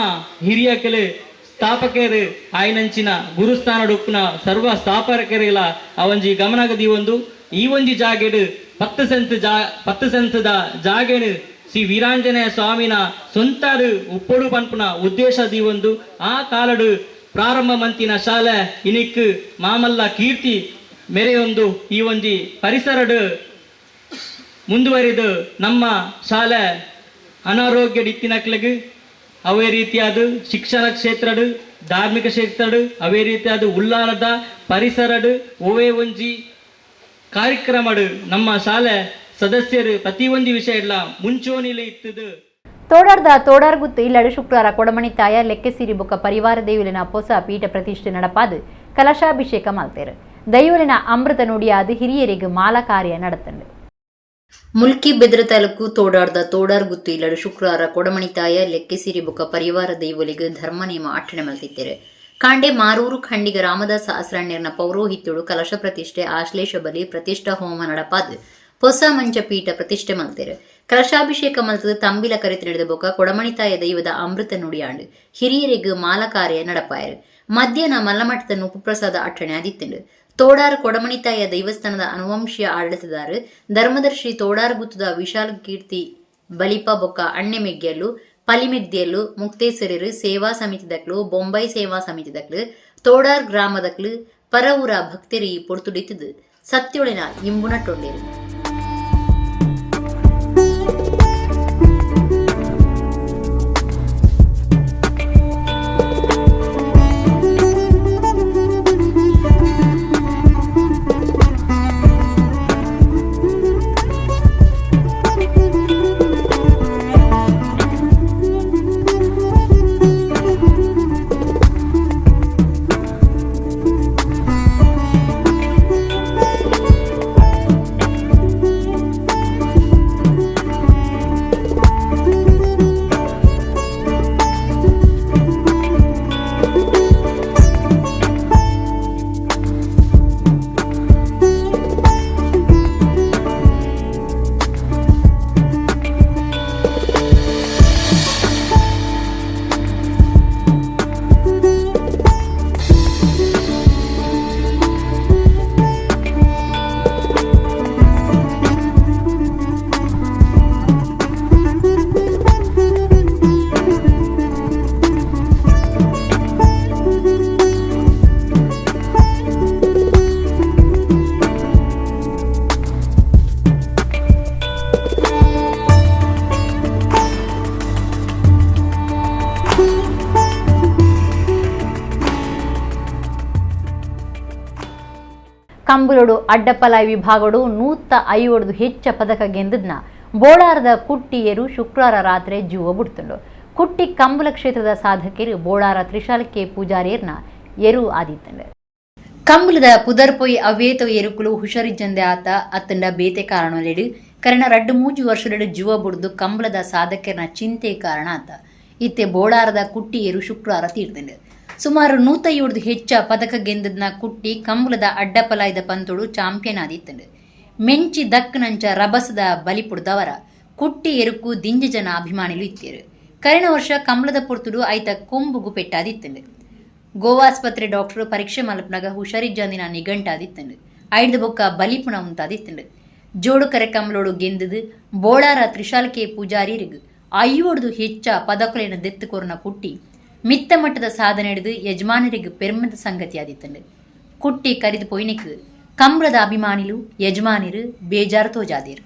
ಹಿರಿಯ ಕೆಲೆ ಸ್ಥಾಪಕರು ಆಯ್ನಂಚಿನ ಗುರುಸ್ಥಾನ ಉಪ್ಪುನ ಸರ್ವ ಸ್ಥಾಪಕರಿಲ್ಲ ಅವಂಜಿ ಗಮನಗದಿ ಒಂದು ಈ ಒಂಜಿ ಜಾಗೆಡು 10 ಸೆಂತದ ಜಾಗೆಡು ಶ್ರೀ ವೀರಾಂಜನೇಯ ಸ್ವಾಮಿನ ಸ್ವಂತಡು ಉಪ್ಪೊಡು ಪಂಪುನ ಉದ್ದೇಶದಿ ಒಂದು ಆ ಕಾಲಡು ಪ್ರಾರಂಭ ಮಂತಿನ ಶಾಲೆ ಇನಿಕ್ ಮಾಮಲ್ಲ ಕೀರ್ತಿ ಮೆರೆಯೊಂದು ಈ ಒಂಜಿ ಪರಿಸರಡು ಮುಂದುವರಿದು ನಮ್ಮ ಶಾಲೆ ಅನಾರೋಗ್ಯ ಇತ್ತಿನಕ್ಲೆಗ್ ಅವೇ ರೀತಿಯಾದ ಶಿಕ್ಷಣ ಕ್ಷೇತ್ರಡು ಧಾರ್ಮಿಕ ಕ್ಷೇತ್ರಡು ಅವೇ ರೀತಿಯಾದ ಉಲ್ಲಾರದ ಪರಿಸರಡು ಓವೇ ಒಂಜಿ ಕಾರ್ಯಕ್ರಮಡು ನಮ್ಮ ಶಾಲೆ ಸದಸ್ಯರು ಪ್ರತಿಯೊಂದು ವಿಷಯ ಇಲ್ಲ ಮುಂಚೂಣಿಲಿ ಇತ್ತದು. ತೋಡಾರ್ದ ತೋಡಾರ್ಗುತ್ತು ಇಲ್ಲಡು ಶುಕ್ರವಾರ ಕೊಡಮಣಿ ತಾಯ ಲೆಕ್ಕೆಸಿರಿ ಬೊಕ್ಕ ಪರಿವಾರ ದೇವುಲಿನ ಹೊಸ ಪೀಠ ಪ್ರತಿಷ್ಠೆ ನಡಪಾದು ಕಲಶಾಭಿಷೇಕ ಮಲ್ತೇರು ದೈವಲಿನ ಅಮೃತ ನುಡಿಯಾದು ಹಿರಿಯರಿಗೆ ಮಾಲ ಕಾರ್ಯ ನಡತಂಡು. ಮುಲ್ಕಿ ಬೆದ್ರ ತಾಲೂಕು ತೋಡಾರ್ದ ತೋಡಾರ್ಗುತ್ತು ಇಲ್ಲಡು ಶುಕ್ರವಾರ ಕೊಡಮಣಿ ತಾಯ ಲೆಕ್ಕೆಸಿರಿ ಬೊಕ್ಕ ಪರಿವಾರ ದೈವಲಿಗೆ ಧರ್ಮ ನೇಮ ಅಟ್ಟಣೆ ಮಲ್ತಿದ್ದೇರು. ಕಾಂಡೆ ಮಾರೂರು ಖಂಡಿಗ ರಾಮದಾಸ ಅಸ್ರಾಣ್ಯರ್ನ ಪೌರೋಹಿತ್ಯಡು ಕಲಶ ಪ್ರತಿಷ್ಠೆ ಆಶ್ಲೇಷ ಬಲಿ ಪ್ರತಿಷ್ಠಾ ಹೋಮ ನಡಪಾದು ಹೊಸ ಮಂಚ ಪೀಠ ಪ್ರತಿಷ್ಠೆ ಮಲ್ತೇರು. ಕಲಶಾಭಿಷೇಕ ಮಲ್ತದ ತಂಬಿಲ ಕರೆತು ನಡೆದ ಬೊಕ್ಕ ಕೊಡಮಣಿತಾಯ ದೈವದ ಅಮೃತ ನುಡಿಯಾಂಡು ಹಿರಿಯರಿಗೆ ಮಾಲ ಕಾರ್ಯ ನಡಪಾಯರು. ಮಧ್ಯಾಹ್ನ ಮಲ್ಲಮಠದ ಉಪಪ್ರಸಾದ ಅಟ್ಟಣೆ ಆದಿತ್ತಂಡು. ತೋಡಾರ್ ಕೊಡಮಣಿತಾಯ ದೈವಸ್ಥಾನದ ಅನುವಂಶೀಯ ಆಡಳಿತದಾರ ಧರ್ಮದರ್ಶಿ ತೋಡಾರ್ ಗುತ್ತದ ವಿಶಾಲ ಕೀರ್ತಿ ಬಲಿಪ ಬೊಕ್ಕ ಅಣ್ಣೆ ಮೆಗ್ಗೆಯಲ್ಲೂ ಪಲಿಮೆದ್ದಿಯಲ್ಲೂ ಮುಕ್ತೇಸರರು ಸೇವಾ ಸಮಿತಿದಕ್ಲು ಬೊಂಬೈ ಸೇವಾ ಸಮಿತಿದಕ್ಲು ತೋಡಾರ್ ಗ್ರಾಮದಕ್ಲು ಪರ ಊರ ಭಕ್ತರಿ ಪೊರ್ತುಡಿತದು ಸತ್ಯೊಳಿನ ಇಂಬುನಟ್ಟೊಂಡೇರು. ಕಂಬುಲೋಡು ಅಡ್ಡಪಲಾಯಿ ವಿಭಾಗಡು 150 ಹೆಚ್ಚ ಪದಕ ಗೆಂದದ್ನ ಬೋಳಾರದ ಕುಟ್ಟಿಯರು ಶುಕ್ರವಾರ ರಾತ್ರಿ ಜೀವ ಬಿಡ್ತುಂಡು. ಕುಟ್ಟಿ ಕಂಬುಲ ಕ್ಷೇತ್ರದ ಸಾಧಕರು ಬೋಳಾರ ತ್ರಿಶಾಲಕ್ಕೆ ಪೂಜಾರಿಯರ್ನ ಎರು ಆದಿತ್ತಂಡು. ಕಂಬುಲದ ಪುದರ್ಪೊಯ್ ಅವೇತೋ ಎರುಕುಲು ಹುಷರಿಜ್ಜಂದೆ ಆತ ಅತ್ತಂಡ ಬೇತೆ ಕಾರಣಲೆಡು ಕರಣ 2-3 ವರ್ಷದೆಡು ಜೀವ ಬುಡ್ದು ಕಂಬಳದ ಸಾಧಕರನ ಚಿಂತೆ ಕಾರಣ ಆತ ಇತ್ತೆ ಬೋಳಾರದ ಕುಟ್ಟಿಯರು ಶುಕ್ರವಾರ ತೀರ್ದಂಡು. ಸುಮಾರು 150 ಹೆಚ್ಚ ಪದಕ ಗೆಂದದ್ನ ಕುಟ್ಟಿ ಕಂಬುಲದ ಅಡ್ಡಪಲಾಯ್ದ ಪಂತೋಡು ಚಾಂಪಿಯನ್ ಆದಿತ್ತಂಡು. ಮೆಂಚಿ ದಕ್ಕನಂಚ ರಭಸದ ಬಲಿಪುಡ್ದವರ ಕುಟ್ಟಿ ಎರುಕು ದಿಂಜ ಜನ ಅಭಿಮಾನಿಲು ಇತ್ತೇರು. ಕಳೆದ ವರ್ಷ ಕಂಬಳದ ಪುರ್ತುಡು ಐತ ಕೊಂಬುಗು ಪೆಟ್ಟಾದಿತ್ತಂಡು. ಗೋವಾಸ್ಪತ್ರೆ ಡಾಕ್ಟರ್ ಪರೀಕ್ಷೆ ಮಲ್ಪನಾಗ ಹುಷಾರಿಜ್ಜಂದಿನ ನಿಘಂಟಾದಿತ್ತಂಡು. ಐಡ್ದ ಬೊಕ್ಕ ಬಲಿಪುಣ ಉಂಟಾದಿತ್ತಂಡು. ಜೋಡು ಕರೆ ಕಂಬಳೋಡು ಗೆಂದದು ಬೋಳಾರ ತ್ರಿಶಾಲಕ್ಕೆ ಪೂಜಾರಿಯರಿಗೂ 50 ಹೆಚ್ಚ ಪದಕಲೇನ ದೆತ್ತುಕೊರನ ಕುಟ್ಟಿ ಮಿತ್ತ ಮಟ್ಟದ ಸಾಧನೆ ಹಿಡಿದು ಯಜಮಾನರಿಗೆ ಪೆರ್ಮದ ಸಂಗತಿಯಾದಿತ್ತಂಡು. ಕುಟ್ಟಿ ಕರಿದು ಪೊಯ್ನಿಕ್ ಕಂಬಳದ ಅಭಿಮಾನಿಲು ಯಜಮಾನಿರು ಬೇಜಾರು ತೋಜಾದಿರು.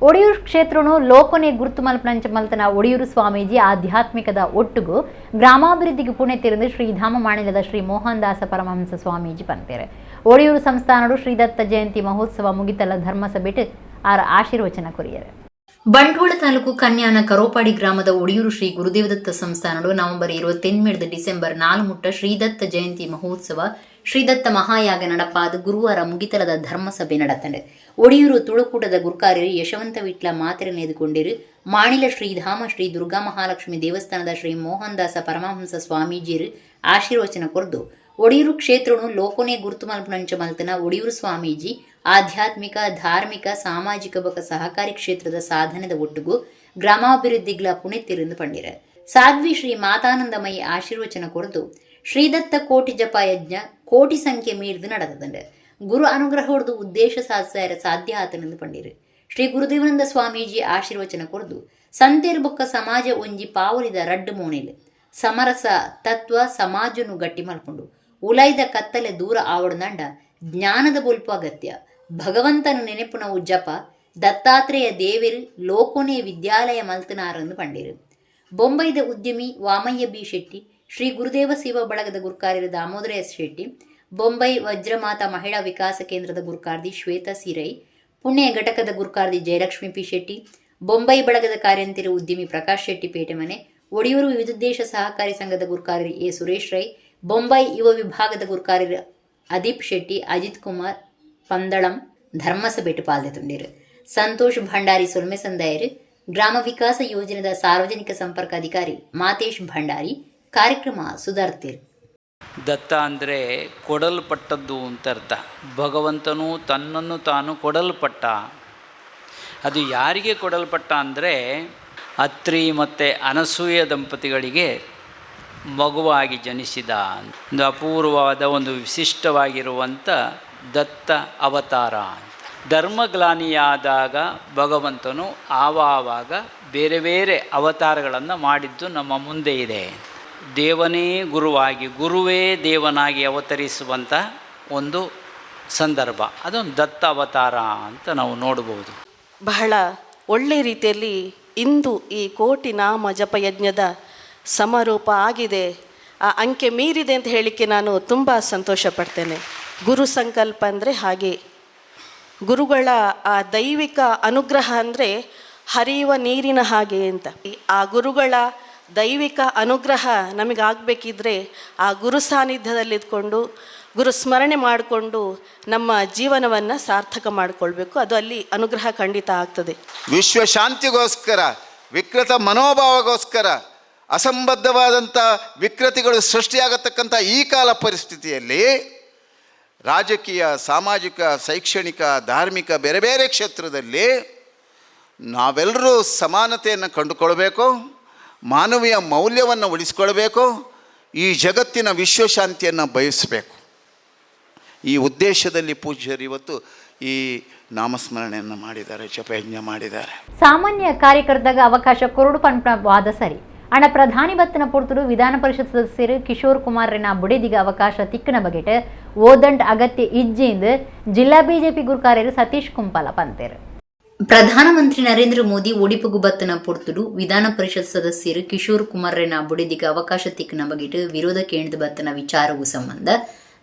ಒಡಿಯೂರು ಕ್ಷೇತ್ರನು ಲೋಕನೆ ಗುರುತು ಮಲ್ಪನಂಚ ಮಲ್ತನ ಒಡಿಯೂರು ಸ್ವಾಮೀಜಿ ಆಧ್ಯಾತ್ಮಿಕದ ಒಟ್ಟುಗು ಗ್ರಾಮಾಭಿವೃದ್ಧಿಗೆ ಪುಣೆ ತೆರೆದು ಶ್ರೀಧಾಮ ಮಾಣಿಲದ ಶ್ರೀ ಮೋಹನ್ ದಾಸ ಪರಮಹಂಸ ಸ್ವಾಮೀಜಿ ಪಂತೇರೆ. ಒಡಿಯೂರು ಸಂಸ್ಥಾನಡು ಶ್ರೀದತ್ತ ಜಯಂತಿ ಮಹೋತ್ಸವ ಮುಗಿತಲ್ಲ ಧರ್ಮಸಭೆಟ್ ಆರ ಆಶೀರ್ವಚನ ಕೊರಿಯರು. ಬಂಟ್ವಾಳ ತಾಲೂಕು ಕನ್ಯಾನ ಕರೋಪಾಡಿ ಗ್ರಾಮದ ಒಡಿಯೂರು ಶ್ರೀ ಗುರುದೇವದತ್ತ ಸಂಸ್ಥಾನಡು ನವೆಂಬರ್ 28 ಡಿಸೆಂಬರ್ 4 ಮುಟ್ಟ ಶ್ರೀದತ್ತ ಜಯಂತಿ ಮಹೋತ್ಸವ ಶ್ರೀದತ್ತ ಮಹಾಯಾಗ ನಡಪಾದ ಗುರುವಾರ ಮುಗಿತಲದ ಧರ್ಮಸಭೆ ನಡೆತಂಡೆ. ಒಡಿಯೂರು ತುಳುಕೂಟದ ಗುರುಕಾರ್ಯರು ಯಶವಂತ ವಿಟ್ಲ ಮಾತೆರೆ ನೆದುಕೊಂಡಿರು ಮಾಣಿಲ ಶ್ರೀಧಾಮ ಶ್ರೀ ದುರ್ಗಾ ಮಹಾಲಕ್ಷ್ಮಿ ದೇವಸ್ಥಾನದ ಶ್ರೀ ಮೋಹನ್ ದಾಸ ಪರಮಹಂಸ ಸ್ವಾಮೀಜಿರು ಆಶೀರ್ವಚನ ಕೊರ್ದು ಒಡಿಯೂರು ಕ್ಷೇತ್ರನು ಲೋಕನೆ ಗುರುತು ಮಲ್ಪನಂಚ ಮಲ್ತನ ಒಡಿಯೂರು ಸ್ವಾಮೀಜಿ ಆಧ್ಯಾತ್ಮಿಕ ಧಾರ್ಮಿಕ ಸಾಮಾಜಿಕ ಬಕ ಸಹಕಾರಿ ಕ್ಷೇತ್ರದ ಸಾಧನೆದ ಒಟ್ಟುಗು ಗ್ರಾಮಾಭಿವೃದ್ಧಿಗಳ ಪುಣೆತ್ತಿರಂದು ಪಂಡಿರ. ಸಾಧ್ವಿ ಶ್ರೀ ಮಾತಾನಂದಮಯಿ ಆಶೀರ್ವಚನ ಕೊರದು ಶ್ರೀದತ್ತ ಕೋಟಿ ಜಪ ಯಜ್ಞ ಕೋಟಿ ಸಂಖ್ಯೆ ಮೀರಿದು ನಡೆದಂಡೆ. ಗುರು ಅನುಗ್ರಹ ಹೊಡೆದು ಉದ್ದೇಶ ಸಾಧ್ಯ ಆತನೆಂದು ಪಂಡಿರು. ಶ್ರೀ ಗುರುದೇವಾನಂದ ಸ್ವಾಮೀಜಿ ಆಶೀರ್ವಚನ ಕೊರದು ಸಂತೇರು ಬೊಕ್ಕ ಸಮಾಜ ಒಂಜಿ ಪಾವಲಿದ ರಡ್ಡು ಮೋಣೆಲು ಸಮರಸ ತತ್ವ ಸಮಾಜನು ಗಟ್ಟಿ ಮಲ್ಪುಂಡು ಉಲೈದ ಕತ್ತಲೆ ದೂರ ಆವಡನಂಡ ಜ್ಞಾನದ ಬೊಲ್ಪು ಅಗತ್ಯ ಭಗವಂತನು ನೆನೆಪುನವು ಜಪ ದತ್ತಾತ್ರೇಯ ದೇವೆರು ಲೋಕೊನೆ ವಿದ್ಯಾಲಯ ಮಲ್ತನಾರಂದು ಪಂಡಿರು. ಬೊಂಬೈದ ಉದ್ಯಮಿ ವಾಮಯ್ಯ ಬಿ ಶೆಟ್ಟಿ, ಶ್ರೀ ಗುರುದೇವ ಸೇವಾ ಬಳಗದ ಗುರುಕಾರ್ಯರು ದಾಮೋದರ ಎಸ್ ಶೆಟ್ಟಿ, ಬೊಂಬೈ ವಜ್ರಮಾತಾ ಮಹಿಳಾ ವಿಕಾಸ ಕೇಂದ್ರದ ಗುರುಕಾರ್ದಿ ಶ್ವೇತಾ ಸಿರೈ, ಪುಣೆ ಘಟಕದ ಗುರುಕಾರ್ದಿ ಜಯಲಕ್ಷ್ಮಿ ಪಿ ಶೆಟ್ಟಿ, ಬೊಂಬೈ ಬಳಗದ ಕಾರ್ಯಂತಿರು ಉದ್ಯಮಿ ಪ್ರಕಾಶ್ ಶೆಟ್ಟಿ ಪೇಟೆಮನೆ, ಒಡಿಯೂರು ವಿವಿಧ ದೇಶ ಸಹಕಾರಿ ಸಂಘದ ಗುರುಕಾರ್ಯರು ಎ ಸುರೇಶ್ ರೈ, ಬೊಂಬೈ ಯುವ ವಿಭಾಗದ ಗುರುಕಾರ್ಯರು ಅದೀಪ್ ಶೆಟ್ಟಿ, ಅಜಿತ್ ಕುಮಾರ್ ಪಂದಳಂ ಧರ್ಮಸಭೆಟ್ಟು ಪಾಲ್ಗೊಂಡಿರು. ಸಂತೋಷ್ ಭಂಡಾರಿ ಸೊಲ್ಮೆ ಸಂದಾಯರು, ಗ್ರಾಮ ವಿಕಾಸ ಯೋಜನೆದ ಸಾರ್ವಜನಿಕ ಸಂಪರ್ಕ ಅಧಿಕಾರಿ ಮಾತೇಶ್ ಭಂಡಾರಿ ಕಾರ್ಯಕ್ರಮ ಸುಧಾರ್ತಿರು. ದತ್ತ ಅಂದರೆ ಕೊಡಲ್ಪಟ್ಟದ್ದು ಅಂತ ಅರ್ಥ. ಭಗವಂತನು ತನ್ನನ್ನು ತಾನು ಕೊಡಲ್ಪಟ್ಟ. ಅದು ಯಾರಿಗೆ ಕೊಡಲ್ಪಟ್ಟ ಅಂದರೆ ಅತ್ರಿ ಮತ್ತು ಅನಸೂಯ ದಂಪತಿಗಳಿಗೆ ಮಗುವಾಗಿ ಜನಿಸಿದ ಒಂದು ಅಪೂರ್ವವಾದ ಒಂದು ವಿಶಿಷ್ಟವಾಗಿರುವಂಥ ದತ್ತ ಅವತಾರ. ಧರ್ಮಗ್ಲಾನಿಯಾದಾಗ ಭಗವಂತನು ಆವಾಗ ಬೇರೆ ಬೇರೆ ಅವತಾರಗಳನ್ನು ಮಾಡಿದ್ದು ನಮ್ಮ ಮುಂದೆ ಇದೆ. ದೇವನೇ ಗುರುವಾಗಿ, ಗುರುವೇ ದೇವನಾಗಿ ಅವತರಿಸುವಂಥ ಒಂದು ಸಂದರ್ಭ, ಅದೊಂದು ದತ್ತ ಅವತಾರ ಅಂತ ನಾವು ನೋಡ್ಬೋದು. ಬಹಳ ಒಳ್ಳೆ ರೀತಿಯಲ್ಲಿ ಇಂದು ಈ ಕೋಟಿ ನಾಮ ಜಪಯಜ್ಞದ ಸಮಾರೋಪ ಆಗಿದೆ, ಆ ಅಂಕೆ ಮೀರಿದೆ ಅಂತ ಹೇಳಲಿಕ್ಕೆ ನಾನು ತುಂಬ ಸಂತೋಷ ಪಡ್ತೇನೆ. ಗುರು ಸಂಕಲ್ಪ ಅಂದರೆ ಹಾಗೆ, ಗುರುಗಳ ಆ ದೈವಿಕ ಅನುಗ್ರಹ ಅಂದರೆ ಹರಿಯುವ ನೀರಿನ ಹಾಗೆ ಅಂತ. ಆ ಗುರುಗಳ ದೈವಿಕ ಅನುಗ್ರಹ ನಮಗಾಗಬೇಕಿದ್ರೆ ಆ ಗುರು ಸಾನ್ನಿಧ್ಯದಲ್ಲಿದ್ಕೊಂಡು ಗುರು ಸ್ಮರಣೆ ಮಾಡಿಕೊಂಡು ನಮ್ಮ ಜೀವನವನ್ನು ಸಾರ್ಥಕ ಮಾಡಿಕೊಳ್ಬೇಕು. ಅದು ಅಲ್ಲಿ ಅನುಗ್ರಹ ಖಂಡಿತ ಆಗ್ತದೆ. ವಿಶ್ವ ಶಾಂತಿಗೋಸ್ಕರ, ವಿಕೃತ ಮನೋಭಾವಗೋಸ್ಕರ ಅಸಂಬದ್ಧವಾದಂಥ ವಿಕೃತಿಗಳು ಸೃಷ್ಟಿಯಾಗತಕ್ಕಂಥ ಈ ಕಾಲ ಪರಿಸ್ಥಿತಿಯಲ್ಲಿ ರಾಜಕೀಯ, ಸಾಮಾಜಿಕ, ಶೈಕ್ಷಣಿಕ, ಧಾರ್ಮಿಕ ಬೇರೆ ಬೇರೆ ಕ್ಷೇತ್ರದಲ್ಲಿ ನಾವೆಲ್ಲರೂ ಸಮಾನತೆಯನ್ನು ಕಂಡುಕೊಳ್ಬೇಕು, ಮಾನವೀಯ ಮೌಲ್ಯವನ್ನು ಉಳಿಸ್ಕೊಳ್ಬೇಕು, ಈ ಜಗತ್ತಿನ ವಿಶ್ವಶಾಂತಿಯನ್ನು ಬಯಸಬೇಕು. ಈ ಉದ್ದೇಶದಲ್ಲಿ ಪೂಜ್ಯರು ಇವತ್ತು ಈ ನಾಮಸ್ಮರಣೆಯನ್ನು ಮಾಡಿದ್ದಾರೆ, ಜಪಯಜ್ಞ ಮಾಡಿದ್ದಾರೆ. ಸಾಮಾನ್ಯ ಕಾರ್ಯಕರ್ತಾಗ ಅವಕಾಶ ಕೊರಡು ಪಂಪವಾದ ಸರಿ ಅಣ್ಣ ಪ್ರಧಾನಿ ಬತ್ತನ ಪೊರ್ತುಡು ವಿಧಾನ ಪರಿಷತ್ ಸದಸ್ಯರು ಕಿಶೋರ್ ಕುಮಾರ್ನ ಬುಡೆದಿಗ ಅವಕಾಶ ತಿಕ್ಕನ ಬಗೆಟ್ ಓದಂಟ್ ಅಗತ್ಯ ಇಜ್ಜಿಂದು ಜಿಲ್ಲಾ ಬಿಜೆಪಿ ಗುರುಕಾರ್ಯರು ಸತೀಶ್ ಕುಂಪಾಲ ಪಂತೇರು. ಪ್ರಧಾನಮಂತ್ರಿ ನರೇಂದ್ರ ಮೋದಿ ಒಡಿಪುಗು ಬತ್ತನ ಪೊರ್ತುಡು ವಿಧಾನ ಪರಿಷತ್ ಸದಸ್ಯರು ಕಿಶೋರ್ ಕುಮಾರ್ನ ಬುಡೆದಿಗ ಅವಕಾಶ ತಿಕ್ಕನ ಬಗೆಟ್ ವಿರೋಧ ಕೇಂದ್ರ ಬತ್ತನ ವಿಚಾರವು ಸಂಬಂಧ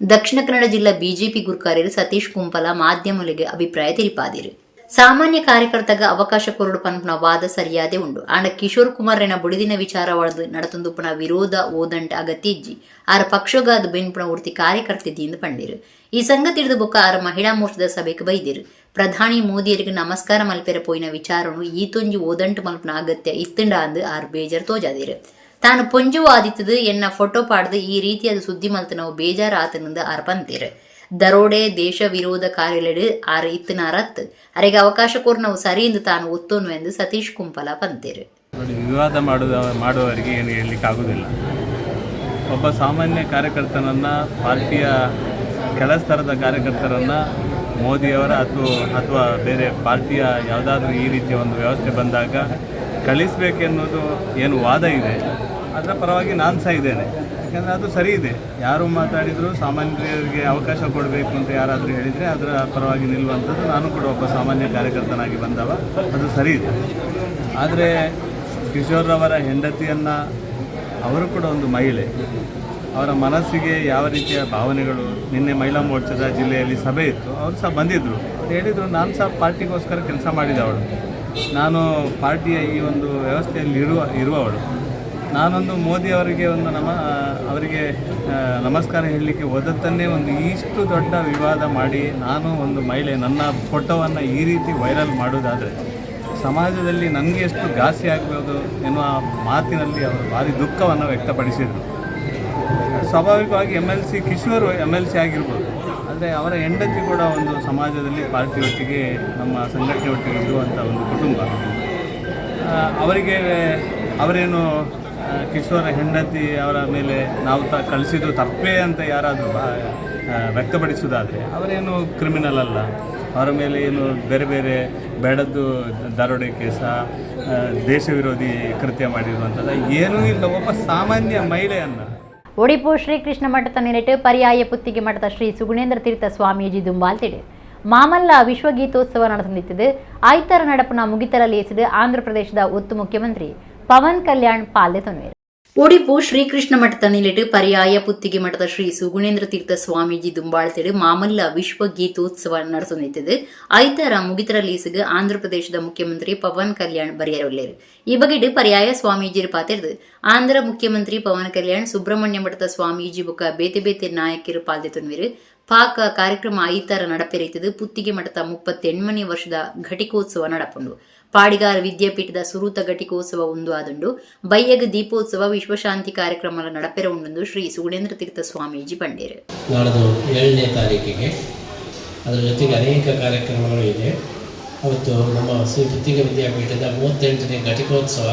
ದಕ್ಷಿಣ ಕನ್ನಡ ಜಿಲ್ಲಾ ಬಿಜೆಪಿ ಗುರುಕಾರ್ಯರು ಸತೀಶ್ ಕುಂಪಲ ಮಾಧ್ಯಮಗಳಿಗೆ ಅಭಿಪ್ರಾಯ ತಿಳಿಪಾದಿರು. ಸಾಮಾನ್ಯ ಕಾರ್ಯಕರ್ತಗ ಅವಕಾಶ ಕೊರಡು ಪನ್ಪುನ ವಾದ ಸರಿಯಾದೆ ಉಂಡು. ಆಂಡ ಕಿಶೋರ್ ಕುಮಾರ್ನ ಬುಡಿದಿನ ವಿಚಾರ ಒಳದು ನಡತೊಂದುಪುನ ವಿರೋಧ ಓದಂಟ ಅಗತ್ಯ ಇಜ್ಜಿ ಆರ ಪಕ್ಷಗಾದ ಬೆನ್ಪುನ ಉರ್ತಿ ಕಾರ್ಯಕರ್ತಿದ್ದಿಂದ ಪಂಡಿರು. ಈ ಸಂಗತಿ ಹಿಡಿದು ಬೊಕ್ಕ ಆರ ಮಹಿಳಾ ಮೋರ್ಚಾದ ಸಭೆಗೆ ಬೈದಿರು. ಪ್ರಧಾನಿ ಮೋದಿಯರಿಗೆ ನಮಸ್ಕಾರ ಮಲ್ಪೆರ ಪೋಯಿನ ವಿಚಾರನು ಈತೊಂಜಿ ಓದಂಟು ಮಲ್ಪನ ಅಗತ್ಯ ಇತ್ತಂಡ ಅಂದು ಆರು ಬೇಜಾರು ತೋಜಾದಿರು. ತಾನು ಪೊಂಜು ಆದಿತ್ತದು ಎನ್ನ ಫೋಟೋ ಪಾಡ್ದು ಈ ರೀತಿಯಾದ ಸುದ್ದಿ ಮಲ್ತ ನಾವು ಬೇಜಾರು ಆತನಿಂದ ಆರು ಪಂತೀರು. ದರೋಡೆ ದೇಶ ವಿರೋಧ ಕಾರ್ಯಲೆಡು ಆರು ಇತ್ತನ ರತ್ ಅರೆಗೆ ಅವಕಾಶ ಕೋರ್ ನಾವು ಸರಿ ಎಂದು ತಾನು ಒತ್ತೋನು ಎಂದು ಸತೀಶ್ ಕುಂಪಲ ಪಂತೀರು. ವಿವಾದ ಮಾಡುವವರಿಗೆ ಏನು ಹೇಳಲಿಕ್ಕಾಗುವುದಿಲ್ಲ. ಒಬ್ಬ ಸಾಮಾನ್ಯ ಕಾರ್ಯಕರ್ತನನ್ನು, ಪಾರ್ಟಿಯ ಕೆಳ ಸ್ತರದ ಕಾರ್ಯಕರ್ತರನ್ನು ಮೋದಿಯವರ ಅಥವಾ ಬೇರೆ ಪಾರ್ಟಿಯ ಯಾವುದಾದ್ರೂ ಈ ರೀತಿಯ ಒಂದು ವ್ಯವಸ್ಥೆ ಬಂದಾಗ ಕಳಿಸಬೇಕೆನ್ನುವುದು ಏನು ವಾದ ಇದೆ, ಅದರ ಪರವಾಗಿ ನಾನು ಸಹ ಇದ್ದೇನೆ. ಯಾಕೆಂದರೆ ಅದು ಸರಿ ಇದೆ. ಯಾರು ಮಾತಾಡಿದರೂ ಸಾಮಾನ್ಯರಿಗೆ ಅವಕಾಶ ಕೊಡಬೇಕು ಅಂತ ಯಾರಾದರೂ ಹೇಳಿದರೆ ಅದರ ಪರವಾಗಿ ನಿಲ್ಲುವಂಥದ್ದು ನಾನು ಕೂಡ ಒಬ್ಬ ಸಾಮಾನ್ಯ ಕಾರ್ಯಕರ್ತನಾಗಿ ಬಂದವ, ಅದು ಸರಿ ಇದೆ. ಆದರೆ ಕಿಶೋರ್ರವರ ಹೆಂಡತಿಯನ್ನು, ಅವರು ಕೂಡ ಒಂದು ಮಹಿಳೆ, ಅವರ ಮನಸ್ಸಿಗೆ ಯಾವ ರೀತಿಯ ಭಾವನೆಗಳು, ನಿನ್ನೆ ಮಹಿಳಾ ಮೋರ್ಚಾದ ಜಿಲ್ಲೆಯಲ್ಲಿ ಸಭೆ ಇತ್ತು, ಅವರು ಸಹ ಬಂದಿದ್ದರು. ಅವ್ರು ಹೇಳಿದರು, ನಾನು ಸಹ ಪಾರ್ಟಿಗೋಸ್ಕರ ಕೆಲಸ ಮಾಡಿದವಳು, ನಾನು ಪಾರ್ಟಿಯ ಈ ಒಂದು ವ್ಯವಸ್ಥೆಯಲ್ಲಿ ಇರುವವಳು, ನಾನೊಂದು ಮೋದಿಯವರಿಗೆ ಅವರಿಗೆ ನಮಸ್ಕಾರ ಹೇಳಲಿಕ್ಕೆ ಹೋದದ್ದನ್ನೇ ಒಂದು ಇಷ್ಟು ದೊಡ್ಡ ವಿವಾದ ಮಾಡಿ ನಾನು ಒಂದು ಮಹಿಳೆ ನನ್ನ ಫೋಟೋವನ್ನು ಈ ರೀತಿ ವೈರಲ್ ಮಾಡೋದಾದರೆ ಸಮಾಜದಲ್ಲಿ ನನಗೆ ಎಷ್ಟು ಘಾಸಿ ಆಗ್ಬೋದು ಎನ್ನುವ ಮಾತಿನಲ್ಲಿ ಅವರು ಭಾರಿ ದುಃಖವನ್ನು ವ್ಯಕ್ತಪಡಿಸಿದರು. ಸ್ವಾಭಾವಿಕವಾಗಿ ಕಿಶೋರ್ MLC ಆಗಿರ್ಬೋದು, ಆದರೆ ಅವರ ಹೆಂಡತಿ ಕೂಡ ಒಂದು ಸಮಾಜದಲ್ಲಿ ಪಾರ್ಟಿಯೊಟ್ಟಿಗೆ ನಮ್ಮ ಸಂಘಟನೆ ಒಟ್ಟಿಗೆ ಇರುವಂಥ ಒಂದು ಕುಟುಂಬ. ಅವರೇನು ಕಿಶೋರ ಹೆಂಡತಿ ಅವರ ಮೇಲೆ ನಾವು ಕಳಿಸಿದ್ದು ತಪ್ಪೇ ಅಂತ ಯಾರಾದರೂ ವ್ಯಕ್ತಪಡಿಸೋದಾದರೆ ಅವರೇನು ಕ್ರಿಮಿನಲ್ ಅಲ್ಲ. ಅವರ ಮೇಲೆ ಏನು ಬೇರೆ ಬೇರೆ ಬೇಡದ್ದು ದರೋಡೆ ಕೇಸ, ದೇಶ ವಿರೋಧಿ ಕೃತ್ಯ ಮಾಡಿರುವಂಥದ್ದು ಏನೂ ಇಲ್ಲ. ಒಬ್ಬ ಸಾಮಾನ್ಯ ಮಹಿಳೆಯನ್ನು ಒಡಿಪು ಶ್ರೀಕೃಷ್ಣ ಮಠದ ನಿರಟು ಪರ್ಯಾಯ ಪುತ್ತಿಗೆ ಮಠದ ಶ್ರೀ ಸುಗುಣೇಂದ್ರ ತೀರ್ಥ ಸ್ವಾಮೀಜಿ ದುಂಬಾಲ್ತಿಡು ಮಾಮಲ್ಲ ವಿಶ್ವಗೀತೋತ್ಸವ ನಡೆಸಲಿದ್ದು ಆಯ್ತರ ನಡಪನ ಮುಗಿತರಲ್ಲಿ ಎಸೆದು ಆಂಧ್ರ ಪ್ರದೇಶದ ಒತ್ತು ಮುಖ್ಯಮಂತ್ರಿ ಪವನ್ ಕಲ್ಯಾಣ್ ಪಾಲ್ದೆ ತೊನ್ವೇರು. ಒಡಿಪು ಶ್ರೀಕೃಷ್ಣ ಮಠದ ನಿಲೆಟ್ಟು ಪರ್ಯಾಯ ಪುತ್ತಿಗೆ ಮಠದ ಶ್ರೀ ಸುಗುಣೇಂದ್ರ ತೀರ್ಥ ಸ್ವಾಮೀಜಿ ದುಂಬಾಳ್ತಿಡು ಮಾಮಲ್ಲ ವಿಶ್ವ ಗೀತೋತ್ಸವ ನಡೆಸಲಿದ್ದು ಐತರ ಮುಗಿತರಲ್ಲಿ ಎಸೆದು ಆಂಧ್ರ ಪ್ರದೇಶದ ಮುಖ್ಯಮಂತ್ರಿ ಪವನ್ ಕಲ್ಯಾಣ್ ಬರೆಯರೊಳ್ಳೇರು. ಈ ಬಗೆಡು ಪರ್ಯಾಯ ಸ್ವಾಮೀಜಿ ಪಾತಿರ್ದು ಆಂಧ್ರ ಮುಖ್ಯಮಂತ್ರಿ ಪವನ್ ಕಲ್ಯಾಣ್ ಸುಬ್ರಹ್ಮಣ್ಯ ಮಠದ ಸ್ವಾಮೀಜಿ ಬೊಕ್ಕ ಬೇತೆ ಬೇತೆ ನಾಯಕರು ಪಾಲ್ದೆ ತೊನ್ವೇರು. ಪಾಕ ಕಾರ್ಯಕ್ರಮ ಐತರ ನಡಪೆರೆಯುತ್ತದೆ. ಪುತ್ತಿಗೆ ಮಠದ 38ನೇ ವರ್ಷದ ಘಟಿಕೋತ್ಸವ ನಡಪುಂಡು. ಪಾಡಿಗಾರ ವಿದ್ಯಾಪೀಠದ ಸುರೂತ ಘಟಿಕೋತ್ಸವ ಒಂದು ಆದುಂಡು. ಬಯ್ಯಗ ದೀಪೋತ್ಸವ ವಿಶ್ವಶಾಂತಿ ಕಾರ್ಯಕ್ರಮ ನಡಪೆರ ಉಂಡು ಶ್ರೀ ಸುಗುಣೇಂದ್ರ ತೀರ್ಥ ಸ್ವಾಮೀಜಿ ಪಂಡೇರು. ನಾಳದು 7ನೇ ತಾರೀಕಿಗೆ ಅದರ ಜೊತೆಗೆ ಅನೇಕ ಕಾರ್ಯಕ್ರಮಗಳು ಇದೆ. ಅವತ್ತು ನಮ್ಮ ಶ್ರೀ ಪುತ್ತಿಗೆ ವಿದ್ಯಾಪೀಠದ 38ನೇ ಘಟಿಕೋತ್ಸವ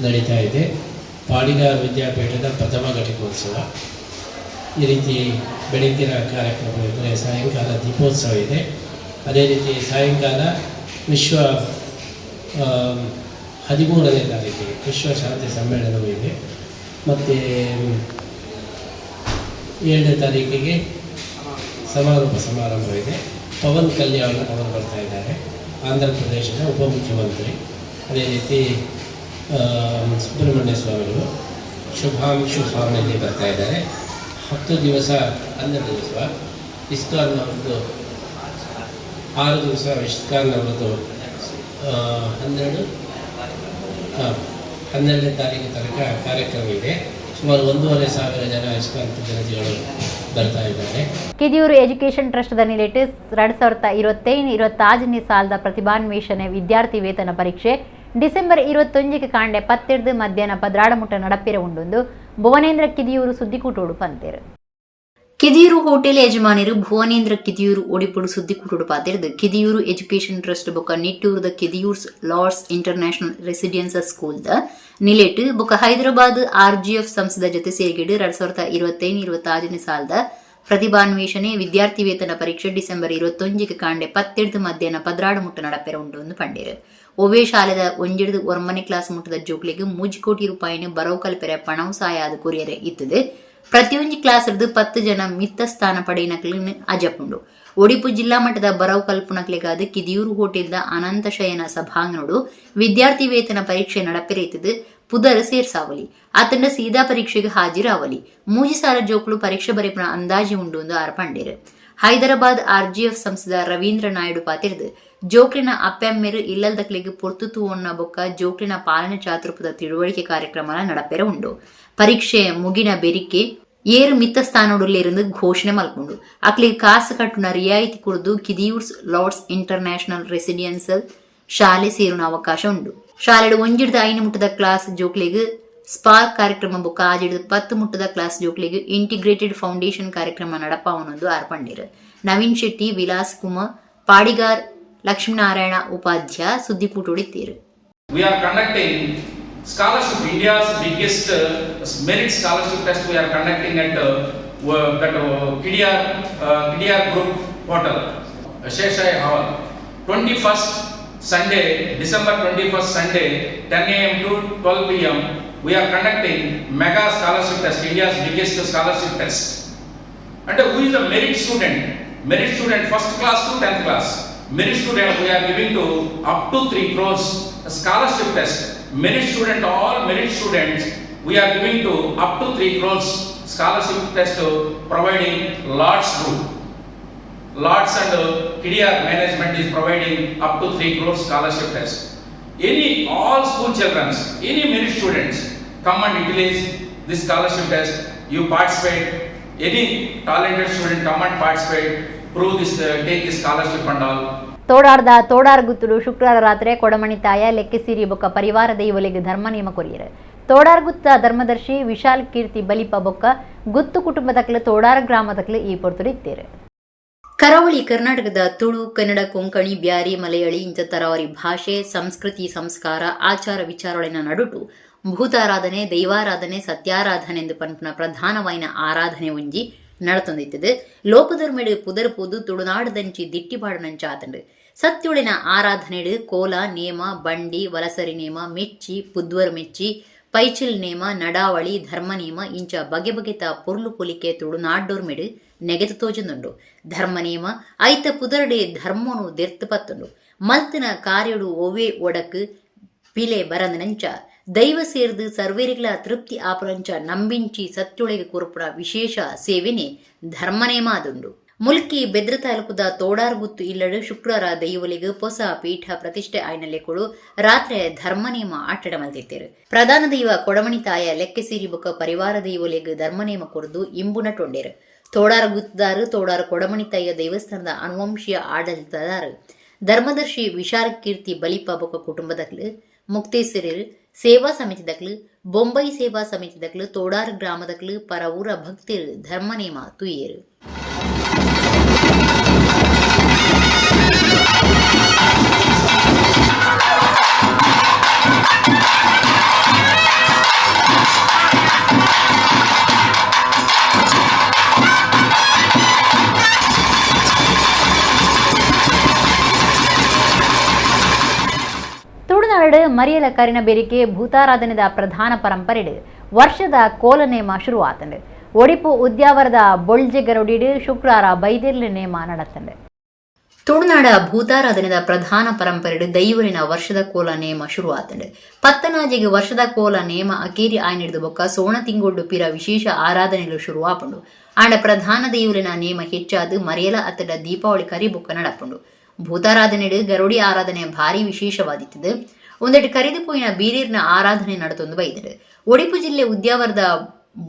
ನಡೀತಾ ಇದೆ. ಪಾಡಿಗಾರ ವಿದ್ಯಾಪೀಠದ ಪ್ರಥಮ ಘಟಿಕೋತ್ಸವ. ಈ ರೀತಿ ಬೆಳಗ್ಗಿನ ಕಾರ್ಯಕ್ರಮ ಇದ್ದರೆ ಸಾಯಂಕಾಲ ದೀಪೋತ್ಸವ ಇದೆ. ಅದೇ ರೀತಿ ಸಾಯಂಕಾಲ 13ನೇ ತಾರೀಕಿಗೆ ವಿಶ್ವ ಶಾಂತಿ ಸಮ್ಮೇಳನವೂ ಇದೆ. ಮತ್ತು 7ನೇ ತಾರೀಕಿಗೆ ಸಮಾರಂಭ ಇದೆ. ಪವನ್ ಕಲ್ಯಾಣ್ ಅವರು ಬರ್ತಾ ಇದ್ದಾರೆ, ಆಂಧ್ರ ಪ್ರದೇಶದ ಉಪಮುಖ್ಯಮಂತ್ರಿ. ಅದೇ ರೀತಿ ಸುಬ್ರಹ್ಮಣ್ಯ ಸ್ವಾಮಿಗಳು ಶುಭಾಂಶು ಸ್ವಾಮಿಯಲ್ಲಿ ಬರ್ತಾ ಇದ್ದಾರೆ. 10 ದಿವಸ 12 ದಿವಸ ಇಸ್ಕಾನ್ ಅವರದ್ದು, 6 ದಿವಸ ಇಸ್ಕಾನ್ ಅವರದ್ದು 12ನೇ ತಾರೀಕು ತನಕ ಕಾರ್ಯಕ್ರಮ ಇದೆ. ಸುಮಾರು 1,500 ಜನ ಇಸ್ಕಾನ್ ಪ್ರತಿನಿಧಿಗಳು ಬರ್ತಾ ಇದ್ದಾರೆ. ಕಿದಿಯೂರು ಎಜುಕೇಷನ್ ಟ್ರಸ್ಟ್ದ ನಿಲೆಟ್ಟು 2025-26ನೇ ಸಾಲದ ಪ್ರತಿಭಾನ್ವೇಷಣೆ ವಿದ್ಯಾರ್ಥಿ ವೇತನ ಪರೀಕ್ಷೆ ಡಿಸೆಂಬರ್ 21ಕ್ಕೆ ಕಾಂಡೆ 12 ಮಧ್ಯಾಹ್ನ 16 ನಡಪೆರ ಉಂಡು ಭುವನೇಂದ್ರ ಕಿದಿಯೂರು ಸುದ್ದಿಕೂಟೋಡು ಪಂತೇರು. ಕಿದಿಯೂರು ಹೋಟೆಲ್ ಯಜಮಾನರು ಭುವನೇಂದ್ರ ಕಿದಿಯೂರು ಒಡಿಪುಡು ಸುದ್ದಿಕೂಟೋಡು ಪಾತಿರ್ದು ಕಿದಿಯೂರು ಎಜುಕೇಷನ್ ಟ್ರಸ್ಟ್ ಬೊಕ್ಕ ನಿಟ್ಟೂರದ ಕಿದಿಯೂರ್ಸ್ ಲಾರ್ಡ್ಸ್ ಇಂಟರ್ನ್ಯಾಷನಲ್ ರೆಸಿಡೆನ್ಸಸ್ ಸ್ಕೂಲ್ದ ನಿಲೆಟ್ ಬೊಕ್ಕ ಹೈದರಾಬಾದ್ RGF ಸಂಸ್ಥೆದ ಜೊತೆ ಸೇರಿಗಿಡು 2025-26ನೇ ಸಾಲದ ಪ್ರತಿಭಾನ್ವೇಷಣೆ ವಿದ್ಯಾರ್ಥಿ ವೇತನ ಪರೀಕ್ಷೆ ಡಿಸೆಂಬರ್ 21ಕ್ಕೆ ಕಾಂಡೆ 12 ಮಧ್ಯಾಹ್ನ 16 ನಡಪೆರ ಉಂಡು ಪಂಡೇರು. ಒವೇ ಶಾಲೆದ 1-1 ಕ್ಲಾಸ್ ಮುಟ್ಟದ ಜೋಕ್ಲಿಗೆ 3 ಕೋಟಿ ರೂಪಾಯಿನ ಬರವು ಕಲ್ಪೆರೆ ಪಣವು ಸಾಯಾದ ಕೊರಿಯರೆ ಇತ್ತದೆ. ಪ್ರತಿಯೊಂದು ಕ್ಲಾಸ್ 10 ಜನ ಮಿತ್ತ ಸ್ಥಾನ ಪಡೆಯಿನಕ್ಲಿನ ಅಜಪುಂಡು. ಒಡಿಪು ಜಿಲ್ಲಾ ಮಟ್ಟದ ಬರವು ಕಲ್ಪನಕ್ಲೆಗಾದ ಕಿದಿಯೂರು ಹೋಟೆಲ್ದ ಅನಂತ ಶಯನ ಸಭಾಂಗಣೋಡು ವಿದ್ಯಾರ್ಥಿ ವೇತನ ಪರೀಕ್ಷೆ ನಡಪೆರೆಯುತ್ತದೆ. ಪುದರ್ ಸೇರ್ಸಾವಲಿ ಆತಂಡ ಸೀದಾ ಪರೀಕ್ಷೆಗೆ ಹಾಜಿರಾವಲಿ 3 ಸಾಲ ಜೋಕ್ಲು ಪರೀಕ್ಷೆ ಬರೆಪನ ಅಂದಾಜಿ ಉಂಡು ಎಂದು ಆರ್ಪಂಡೇರು. ಹೈದರಾಬಾದ್ RGF ಸಂಸದ ರವೀಂದ್ರ ನಾಯ್ಡು ಪಾತಿರ್ದು ಜೋಕ್ಲಿನ ಅಪ್ಪೆಮ್ಮೆರು ಇಲ್ಲದಕ್ಲಿಗೆ ಪೊರ್ತುತು ಒನ್ನ ಬೊಕ್ಕ ಜೋಕ್ಲಿನ ಪಾಲನೆ ಚಾತುರ್ಪದ ತಿಳುವಳಿಕೆ ಕಾರ್ಯಕ್ರಮ ನಡಪೆರ ಉಂಡು. ಪರೀಕ್ಷೆ ಮುಗಿನ ಬೆರಿಕೆ ಏರು ಮಿತ್ತ ಸ್ಥಾನೋಡುಲ್ಲಿருந்து ಘೋಷಣೆ ಮಲ್ಪುಂಡು. ಅಕ್ಲಿಗೆ ಕಾಸು ಕಟ್ಟುನ ರಿಯಾಯಿತಿ ಕುರಿದು ಕಿದಿಯೂರ್ಸ್ ಲಾರ್ಡ್ಸ್ ಇಂಟರ್ನ್ಯಾಷನಲ್ ರೆಸಿಡೆನ್ಸಿಯಲ್ ಶಾಲೆ ಸೇರುನ ಅವಕಾಶ ಉಂಡು. ಶಾಲೆಡು 1 5 ಮುಟ್ಟದ ಕ್ಲಾಸ್ ಜೋಕ್ಲಿಗೆ ಸ್ಪಾರ್ಕ್ ಕಾರ್ಯಕ್ರಮ ಬೊಕ್ಕ 10 ಮುಟ್ಟದ ಕ್ಲಾಸ್ ಜೋಕ್ಲಿಗೆ ಇಂಟಿಗ್ರೇಟೆಡ್ ಫೌಂಡೇಶನ್ ಕಾರ್ಯಕ್ರಮ ನಡಪಾವನೊಂದು ಆರ್ಪಂಡಿರು. Naveen Shetty, Vilas Kumar, Padigar, Lakshminarayana Upadhyaya ಸುದ್ದಿಪೂಟುಡಿತೀರು. We are conducting scholarship, India's biggest merit scholarship test we are conducting at KDR group portal, Sheshai Hall. 21st Sunday, December 21st Sunday, 10 a.m. to 12 p.m. we are conducting mega scholarship test, India's biggest scholarship test. And who is the merit student? Merit student first class to 10th class. Merit student we are giving to up to 3 crores scholarship test. Merit student, all merit students we are giving to up to 3 crores scholarship test providing Lords group. Lords and KDR management is providing up to 3 crores scholarship test. All school children, any merit students come and utilize this scholarship test. You participate, any talented student come and participate, prove this, take this scholarship and all. ತೋಡಾರ್ದ ತೋಡಾರ್ಗುತ್ತುಡು ಶುಕ್ರವಾರ ರಾತ್ರಿ ಕೊಡಮಣಿತಾಯ ಲೆಕ್ಕೆಸೀರಿ ಬೊಕ್ಕ ಪರಿವಾರ ದೈವಲಿಗೆ ಧರ್ಮ ನೇಮ courier. ತೋಡಾರ್ಗುತ್ತ ಧರ್ಮದರ್ಶಿ Vishal ಕೀರ್ತಿ ಬಲಿಪ ಬೊಕ್ಕ ಗುತ್ತು ಕುಟುಂಬದಕ್ಲು ತೋಡಾರ ಗ್ರಾಮದಕ್ಲು ಈ ಪೊರ್ತುರಿತ್ತೇರು. ಕರಾವಳಿ ಕರ್ನಾಟಕದ ತುಳು, ಕನ್ನಡ, ಕೊಂಕಣಿ, ಬ್ಯಾರಿ, ಮಲಯಾಳಿ ಇಂಚ ತರಾವರಿ ಭಾಷೆ, ಸಂಸ್ಕೃತಿ, ಸಂಸ್ಕಾರ, ಆಚಾರ ವಿಚಾರಗಳಿನ ನಡುಟು ಭೂತಾರಾಧನೆ, ದೈವಾರಾಧನೆ, ಸತ್ಯಾರಾಧನೆ ಎಂದು ಪಂಪನ ಪ್ರಧಾನವಾಯಿನ ಆರಾಧನೆ ಒಂಜಿ ನಡತೊಂದಿತ್ತದು. ಲೋಕಧರ್ಮೆಡು ಪುದರ್ಪುದು ತುಳುನಾಡದಂಚಿ ದಿಟ್ಟಿಪಾಡನಂಚಾತಂಡು ಸತ್ಯುಳಿನ ಆರಾಧನೆಡು ಕೋಲ ನೇಮ, ಬಂಡಿ, ವಲಸರಿ ನೇಮ, ಮೆಚ್ಚಿ, ಪುದ್ವರ್ ಮೆಚ್ಚಿ, ಪೈಚಿಲ್ ನೇಮ, ನಡಾವಳಿ, ಧರ್ಮ ನೇಮ ಇಂಚ ಬಗೆ ಬಗೆತ ಪೊರ್ಲು ಪೊಲಿಕೆ ತುಳುನಾಡೋರ್ಮೆಡು ನೆಗೆತು ತೋಜುಂದುಂಡು. ಧರ್ಮ ನೇಮ ಐತ ಪುದರಡೆ ಧರ್ಮನು ದೆರ್ತು ಪತ್ತುಂಡು. ಮಲ್ತಿನ ಕಾರ್ಯಡು ಒವೆ ಒಡಕು ಪಿಲೆ ಬರಂದನಂಚ ದೈವ ಸೇರ್ದು ಸರ್ವೇರಿಗಳ ತೃಪ್ತಿ ಆಪುರಂಚ ನಂಬಿಂಚಿ ಸತ್ಯೊಳಗೆ ಕುರುಪುರ ವಿಶೇಷ ಸೇವೆನೆ ಧರ್ಮನೇಮ ಆದುಂಡು. ಮುಲ್ಕಿ ಬೆದ್ರ ತಾಲೂಕುದ ತೋಡಾರ್ಗುತ್ತು ಇಲ್ಲಡು ಶುಕ್ರವಾರ ದೈವಲಿಗೆ ಹೊಸ ಪೀಠ ಪ್ರತಿಷ್ಠೆ ಆಯ್ನಲೆಕೊಡು ರಾತ್ರಿ ಧರ್ಮನೇಮ ಆಟಡ ಮಲ್ತಿತ್ತೇರು. ಪ್ರಧಾನ ದೈವ ಕೊಡಮಣಿತಾಯ ಲೆಕ್ಕೆಸೀರಿ ಬೊಕ್ಕ ಪರಿವಾರ ದೈವಲಿಗೆ ಧರ್ಮನೇಮ ಕೊರದು ಇಂಬುನಟೊಂಡೇರು. ತೋಡಾರ ಗುತ್ತದಾರು ತೋಡಾರ ಕೊಡಮಣಿತಾಯ ದೇವಸ್ಥಾನದ ಅನುವಂಶೀಯ ಆಡಳಿತದಾರು ಧರ್ಮದರ್ಶಿ ವಿಶಾಲ್ ಕೀರ್ತಿ ಬಲಿಪ ಬೊಕ್ಕ ಕುಟುಂಬದಕ್ಲು ಮುಕ್ತೇಶ್ವರರು ಸೇವಾ ಸಮಿತಿದಕ್ಲು ಬೊಂಬೈ ಸೇವಾ ಸಮಿತಿದಕ್ಲು ತೋಡಾರ ಗ್ರಾಮದಕ್ಲು ಪರ ಊರ ಭಕ್ತರು ಧರ್ಮನೇಮ ತುಯ್ಯರು. ತುಳುನಾಡು ಮರಿಯಲ ಕರಿನ ಬೇರಿಕೆ ಭೂತಾರಾಧನೆದ ಪ್ರಧಾನ ಪರಂಪರೆಡು ವರ್ಷದ ಕೋಲನೇಮ ಶುರುವಾತಂಡು. ಒಡಿಪು ಉದ್ಯಾವರದ ಬೊಳ್ಜೆ ಗರೊಡಿಡು ಶುಕ್ರವಾರ ಬೈದಿರ್ಲಿ ನೇಮ ನಡತಂಡು. ತುಳುನಾಡ ಭೂತಾರಾಧನೆದ ಪ್ರಧಾನ ಪರಂಪರೆಡು ದೈವಲಿನ ವರ್ಷದ ಕೋಲ ನೇಮ ಶುರುವಾತಂಡು. ಪತ್ತನಾಜಿಗೆ ವರ್ಷದ ಕೋಲ ನೇಮ ಅಕೇರಿ ಆಯ್ನಿಡ್ದು ಬೊಕ್ಕ ಸೋಣ ತಿಂಗೊಡ್ಡು ಪಿರ ವಿಶೇಷ ಆರಾಧನೆಗಳು ಶುರುವಾಪುಂಡು. ಆಂಡ ಪ್ರಧಾನ ದೈವಲಿನ ನೇಮ ಹೆಚ್ಚಾದು ಮರಿಯಲ ಅತ್ತಡ ದೀಪಾವಳಿ ಕರಿ ಬೊಕ್ಕ ನಡಪುಂಡು. ಭೂತಾರಾಧನೆಡು ಗರುಡಿ ಆರಾಧನೆ ಭಾರಿ ವಿಶೇಷವಾದಿತ್ತದು. ಒಂದೆಟ್ಟು ಕರೆದು ಪೋಯಿನ ಬೀರೀರ್ನ ಆರಾಧನೆ ನಡತೊಂದು ಬೈದರು. ಒಡಿಪು ಜಿಲ್ಲೆ ಉದ್ಯಾವರದ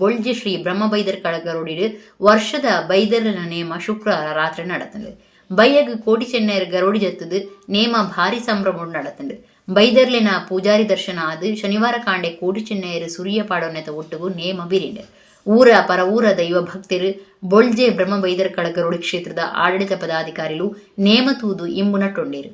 ಬೊಳ್ಜೆ ಶ್ರೀ ಬ್ರಹ್ಮ ಬೈದರ್ ಕಳಗರೋಡಿಡು ವರ್ಷದ ಬೈದರ್ನ ನೇಮ ಶುಕ್ರವಾರ ರಾತ್ರಿ ನಡತಂಡು. ಬೈಯಗ್ ಕೋಟಿ ಚೆನ್ನೈರ್ ಗರೋಡಿ ಜತ್ತದು ನೇಮ ಭಾರಿ ಸಂಭ್ರಮ ನಡತಂಡು. ಬೈದರ್ಲಿನ ಪೂಜಾರಿ ದರ್ಶನ ಆದು ಶನಿವಾರ ಕಾಂಡೆ ಕೋಟಿ ಚೆನ್ನೈರ್ ಸುರಿಯ ಪಾಡೋನೆತ ಒಟ್ಟುಗು ನೇಮ ಬಿರಿಂಡು. ಊರ ಪರ ಊರ ದೈವ ಭಕ್ತರು ಬೊಳ್ಜೆ ಬ್ರಹ್ಮ ಬೈದರ್ ಕಳಗರೋಡಿ ಕ್ಷೇತ್ರದ ಆಡಳಿತ ಪದಾಧಿಕಾರಿಗಳು ನೇಮ ತೂದು ಇಂಬುನಟೊಂಡೇರು.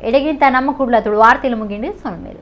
ಎಡಗಿಂತ ನಮ್ಮ ಕುಡ್ಲತುಳು ವಾರ್ತೆಲು ಮುಗಿಂಡಿ ಸೊನ್ಮೇಲೆ.